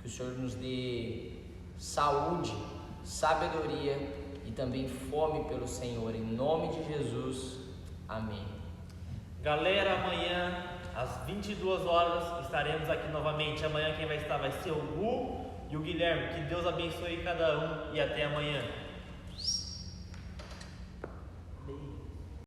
S2: Que o Senhor nos dê saúde, sabedoria e também fome pelo Senhor, em nome de Jesus, amém.
S1: Galera, amanhã às 22 horas estaremos aqui novamente. Amanhã quem vai estar vai ser o Gu e o Guilherme. Que Deus abençoe cada um e até amanhã.